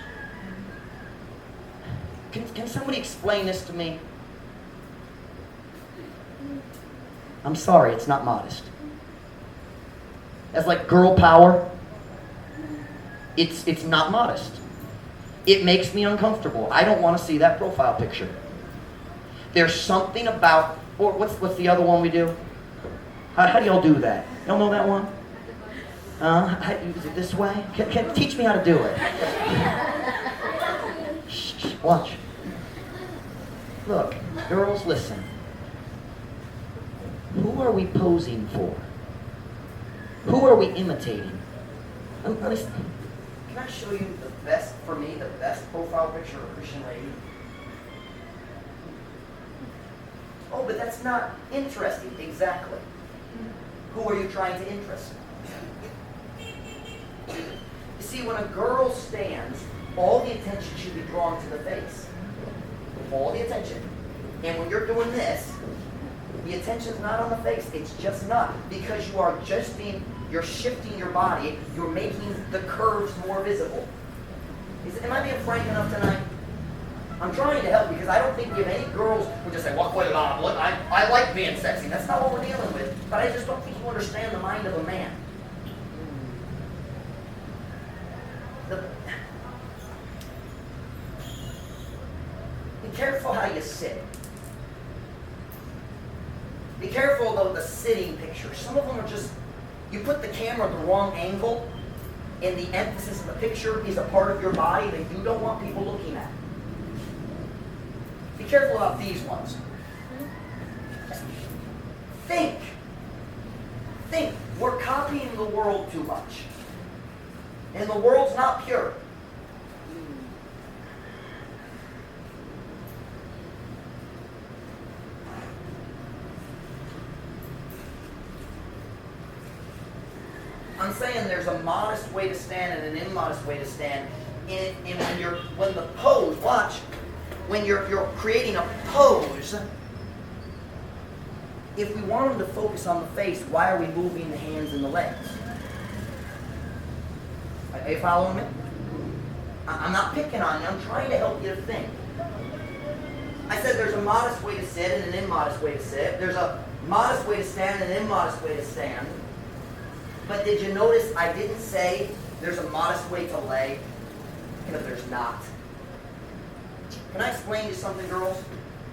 Speaker 1: Can somebody explain this to me? I'm sorry, it's not modest. That's like girl power. It's not modest. It makes me uncomfortable. I don't want to see that profile picture. There's something about, or what's the other one we do? How do y'all do that? Y'all know that one? Is it this way? Can teach me how to do it. Shh, watch. Look, girls, listen. Who are we posing for? Who are we imitating? Listen. Can I show you the best profile picture of a Christian lady? Oh, but that's not interesting. Exactly. Who are you trying to interest? You see, when a girl stands, all the attention should be drawn to the face. All the attention. And when you're doing this, the attention's not on the face. It's just not. Because you're shifting your body. You're making the curves more visible. Am I being frank enough tonight? I'm trying to help because I don't think we have any girls who just say, walk away, I like being sexy. That's not what we're dealing with. But I just don't think you understand the mind of a man. Be careful how you sit. Be careful of the sitting picture. Some of them are just, you put the camera at the wrong angle, and the emphasis of the picture is a part of your body that you don't want people looking at. Be careful about these ones. Think. We're copying the world too much. And the world's not pure. I'm saying there's a modest way to stand and an immodest way to stand. When the pose, watch, when you're creating a pose, if we want them to focus on the face, why are we moving the hands and the legs? Are you following me? I'm not picking on you. I'm trying to help you to think. I said there's a modest way to sit and an immodest way to sit. There's a modest way to stand and an immodest way to stand. But did you notice I didn't say there's a modest way to lay? Because there's not. Can I explain to you something, girls?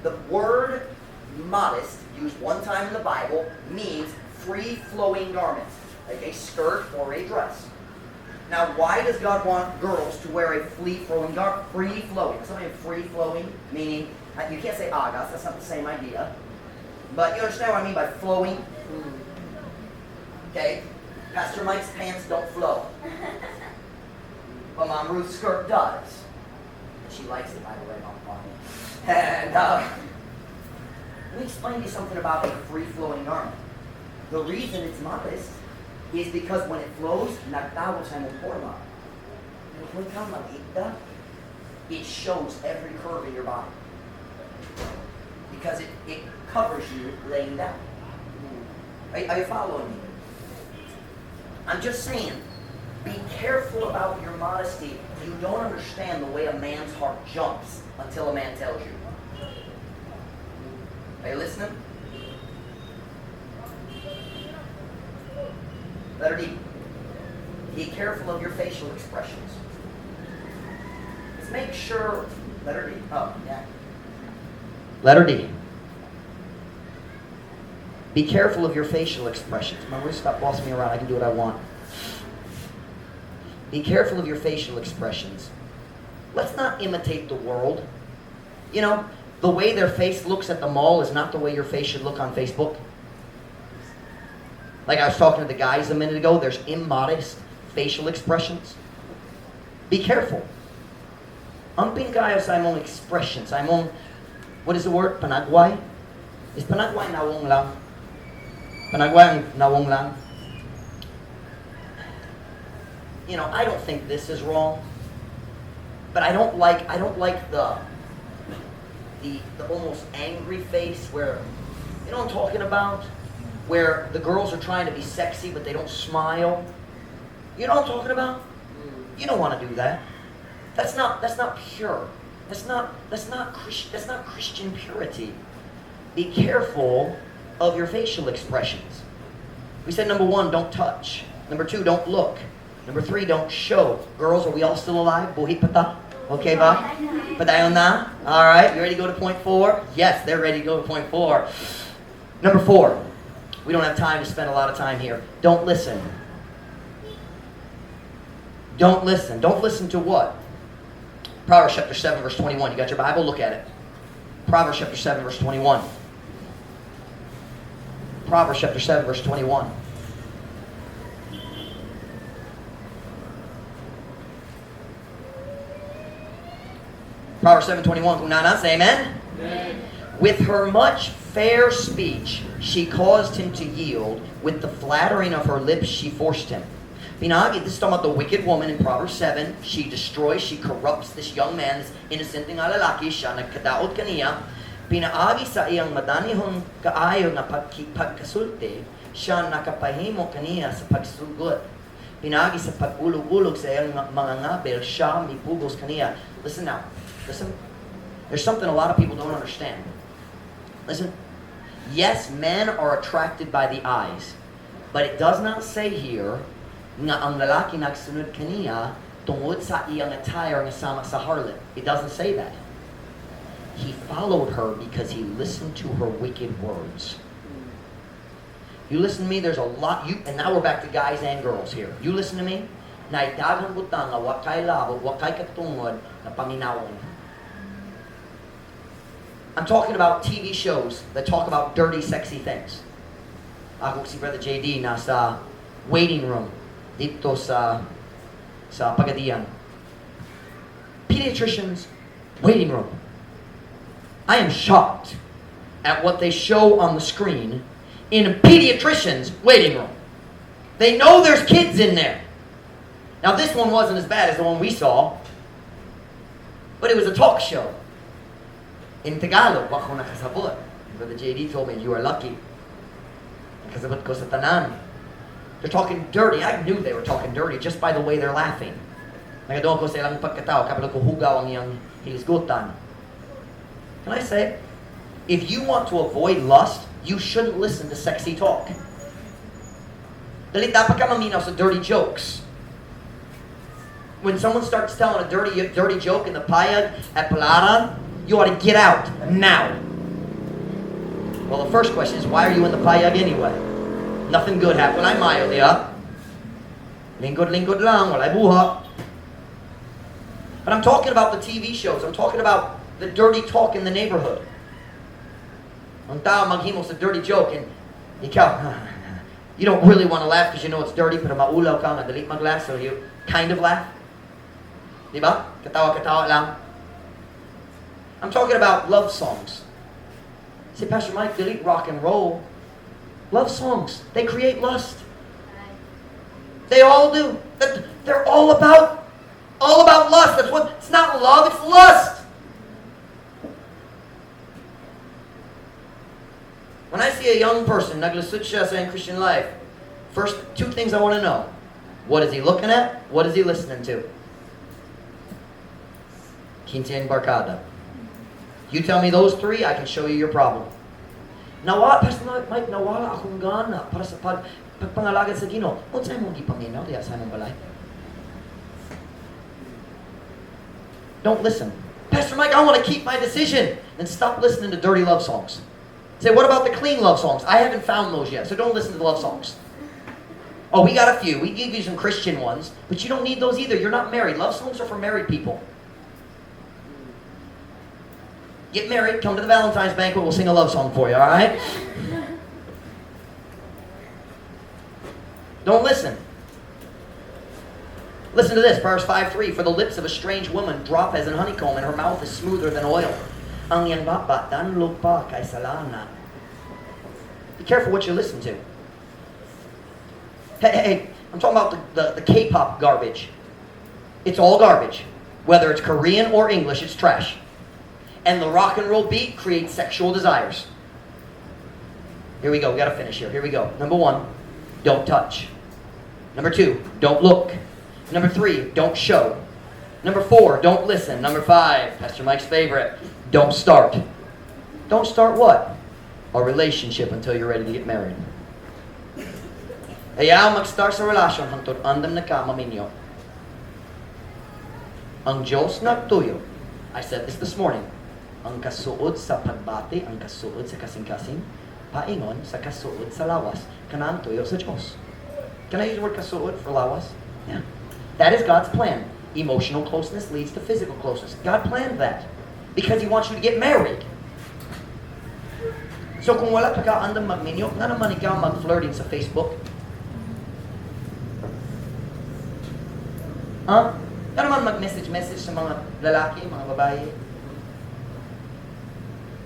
Speaker 1: The word modest, used one time in the Bible, means free-flowing garments, like a skirt or a dress. Now, why does God want girls to wear a free-flowing garment? Free-flowing. Something free-flowing, meaning, you can't say agas, that's not the same idea. But you understand what I mean by flowing? Okay? Pastor Mike's pants don't flow. But Mom Ruth's skirt does. She likes it, by the way, Mom Bonnie. And let me explain to you something about a free-flowing garment. The reason it's modest is because when it flows, nagtawag sa mong forma. It shows every curve in your body. Because it covers you laying down. Are you following me? I'm just saying, be careful about your modesty. You don't understand the way a man's heart jumps until a man tells you. Are you listening? Letter D. Be careful of your facial expressions. Let's make sure. Letter D. Oh, yeah. Letter D. Be careful of your facial expressions. Remember, stop bossing me around. I can do what I want. Be careful of your facial expressions. Let's not imitate the world. You know, the way their face looks at the mall is not the way your face should look on Facebook. Like I was talking to the guys a minute ago, there's immodest facial expressions. Be careful. Ang pinkayo sa imong expressions, sa imong, what is the word? Panagway? Is panagway nawong lang? Panagway nawong lang? You know, I don't think this is wrong, but I don't like the almost angry face where, you know what I'm talking about? Where the girls are trying to be sexy but they don't smile. You know what I'm talking about? You don't want to do that. That's not pure. That's not Christian purity. Be careful of your facial expressions. We said number 1, don't touch. Number 2, don't look. Number 3, don't show. Girls, are we all still alive? Buhi pa ta? Okay ba? Padayon na? Alright, you ready to go to point 4? Yes, they're ready to go to point 4. Number 4. We don't have time to spend a lot of time here. Don't listen. Don't listen. Don't listen to what? Proverbs chapter 7, verse 21. You got your Bible? Look at it. Proverbs chapter 7, verse 21. Proverbs chapter 7, verse 21. Proverbs 7:21. Kung nana, say amen? Amen. With her much fair speech, she caused him to yield. With the flattering of her lips, she forced him. Pinagi, this is talking about the wicked woman in Proverbs 7. She destroys, she corrupts this young man, this innocent nga lalaki. Siya nagkadaot kaniya. Pinaagi sa iyang madanihong kaayo na pagkasulti, siya nakapahimo kaniya sa pagsugot. Pinagi sa pag-ulog-ulog sa iyang mga ngabel, siya mipugos kaniya. Listen now. Listen. There's something a lot of people don't understand. Listen. Yes, men are attracted by the eyes. But it does not say here nga ang lalaki nagsunod kaniya tungod sa iyang attire nga sama sa harlot. It doesn't say that. He followed her because he listened to her wicked words. You listen to me, there's a lot, and now we're back to guys and girls here. You listen to me, naidagang butang nga wakay labo, wakay katungod na paminawon. I'm talking about TV shows that talk about dirty, sexy things. Ako si Brother JD nasa waiting room dito sa Pagadian. Pediatricians, waiting room. I am shocked at what they show on the screen in a pediatrician's waiting room. They know there's kids in there. Now this one wasn't as bad as the one we saw, but it was a talk show. In Tagalog, wako nakasabot. Brother JD told me, you are lucky. Nakasabot ko sa tanan. They're talking dirty. I knew they were talking dirty just by the way they're laughing. Nagadoon ko sa ilang pagkatao, kapag ko hugaw ang iyang hilisgutan. Can I say, if you want to avoid lust, you shouldn't listen to sexy talk. Dali dapat ka maminaw sa dirty jokes. When someone starts telling a dirty joke in the payag at Palaran, you ought to get out now. Well, the first question is, why are you in the payag anyway? Nothing good happened. Wala'y mayo diya. Lingkod-lingkod lang. Wala'y buha. But I'm talking about the TV shows. I'm talking about the dirty talk in the neighborhood. Ang tao maghimo sa dirty joke and ikaw, you don't really want to laugh because you know it's dirty, pero maulaw ka, madali mag-laugh, so you kind of laugh. Diba? Katawa-katawa lang. I'm talking about love songs. Say, Pastor Mike, delete rock and roll. Love songs, they create lust. They all do. They're all about lust. That's what, it's not love, it's lust. When I see a young person, naglusod siya sa Christian life, first two things I want to know. What is he looking at? What is he listening to? Quinta and Barkada. You tell me those three, I can show you your problem. Nawala, Pastor Mike, nawala akong gana para sa pagpangalagad sa Ginoo. Kung saan mong gipaminaw, diya sa mong balay. Don't listen. Pastor Mike, I want to keep my decision. Then stop listening to dirty love songs. Say, what about the clean love songs? I haven't found those yet, so don't listen to the love songs. Oh, we got a few. We give you some Christian ones, but you don't need those either. You're not married. Love songs are for married people. Get married, come to the Valentine's banquet, we'll sing a love song for you, all right? Don't listen. Listen to this, Proverbs 5:3. For the lips of a strange woman drop as an honeycomb, and her mouth is smoother than oil. Ang iyang baba, danlog pa kay salana. Be careful what you listen to. Hey, I'm talking about the K-pop garbage. It's all garbage. Whether it's Korean or English, it's trash. And the rock and roll beat creates sexual desires. Here we go, we gotta finish here. Here we go. Number 1, don't touch. Number 2, don't look. Number 3, don't show. Number 4, don't listen. Number 5, Pastor Mike's favorite, don't start. Don't start what? A relationship until you're ready to get married. Ayaw mag-start sa relasyon hangtod andam na ka maminyo. Ang Diyos nagtuyo. I said this morning. Ang kasuod sa pagbati, ang kasuod sa kasing-kasing, paingon sa kasuod sa lawas, kanang tuyo sa Diyos. Can I use the word kasuod for lawas? Yeah. That is God's plan. Emotional closeness leads to physical closeness. God planned that because He wants you to get married. So kung wala pa ka andam magminyo, nga naman ikaw mag-flirting sa Facebook? Nga naman mag-message sa mga lalaki, mga babae?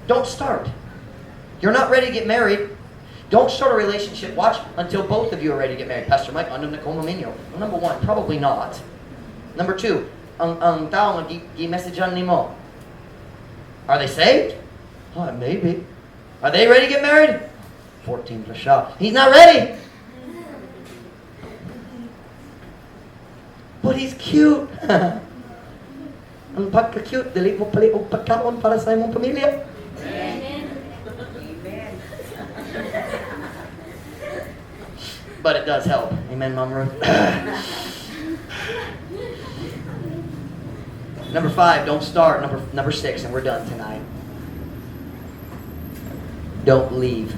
Speaker 1: Don't start. You're not ready to get married. Don't start a relationship. Watch until both of you are ready to get married. Pastor Mike, andam na kumaminyo. Well, number 1, probably not. Number 2, ang tao nga gi-messagean nimo. Are they saved? Oh, maybe. Are they ready to get married? 14 plus siya. He's not ready. But he's cute. Ang pagka-cute, dili mo pali og pagkaon para sa imong pamilya. Amen. But it does help. Amen, Mom Ruth. Number 5, don't start. Number 6, and we're done tonight. Don't leave.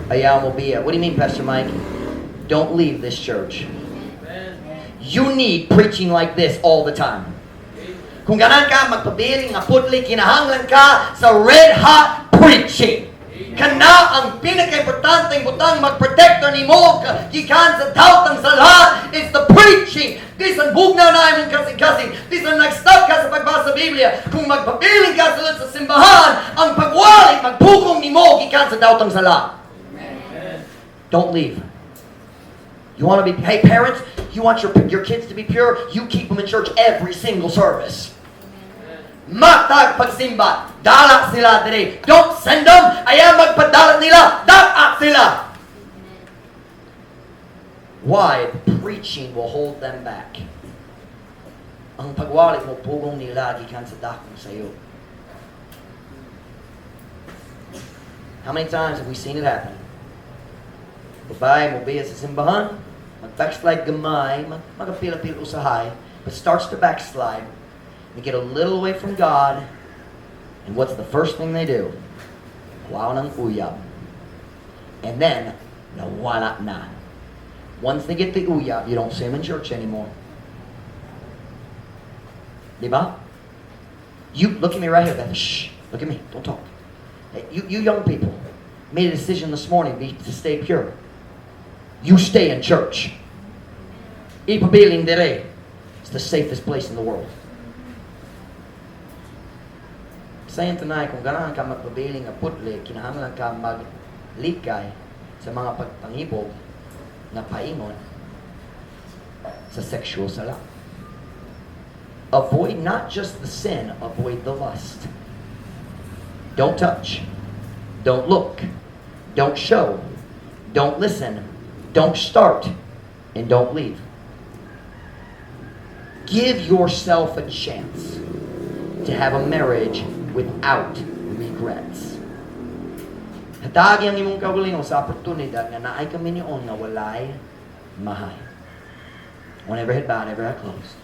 Speaker 1: Ayaw mo biya. What do you mean, Pastor Mike? Don't leave this church. You need preaching like this all the time. Kung ganan ka, magpabiling, aputli, kinahanglan ka sa red-hot preaching. Kana ang pinaka-importanteng butang mag-protector ni mo gikan sa dautang sa lahat is the preaching. Bisan bugnaw na imong kasing-kasing. Bisan nag-stop ka sa pagbasa sa Biblia. Kung magpabiling ka sa simbahan, ang pagwali, magbukong ni mo gikan sa dautang sa lahat. Don't leave. You want to be, hey parents, you want your kids to be pure? You keep them in church every single service. Matag pagsimba, dala sila dire. Don't send them. Ayan magpadala nila, dala sila. Why? Preaching will hold them back. Ang pagwali mo, pugong nila, gikan sa dakong sayo. How many times have we seen it happen? Babae mo biya sa simbahan, mag-backslide gamay, magapila-pila usahay, but starts to backslide. They get a little away from God, and what's the first thing they do? Wow ng uyab. And then, nawala na. Once they get the uyab, you don't see them in church anymore. Diba? You, look at me right here. Shh, look at me, don't talk. Hey, you young people made a decision this morning to stay pure. You stay in church. Ipabiling dire. It's the safest place in the world. Saying tonight, kung ganahan ka magpabiling na putli, kinahanglan ka maglikay sa mga pagpangibog na paingon sa sexual sala. Avoid not just the sin, avoid the lust. Don't touch. Don't look. Don't show. Don't listen. Don't start. And don't leave. Give yourself a chance to have a marriage without regrets. Hatagi ang imong kaugalingon sa oportunidad nga naay kami niyon nga walay mahay. Whenever head bowed, every eye closed.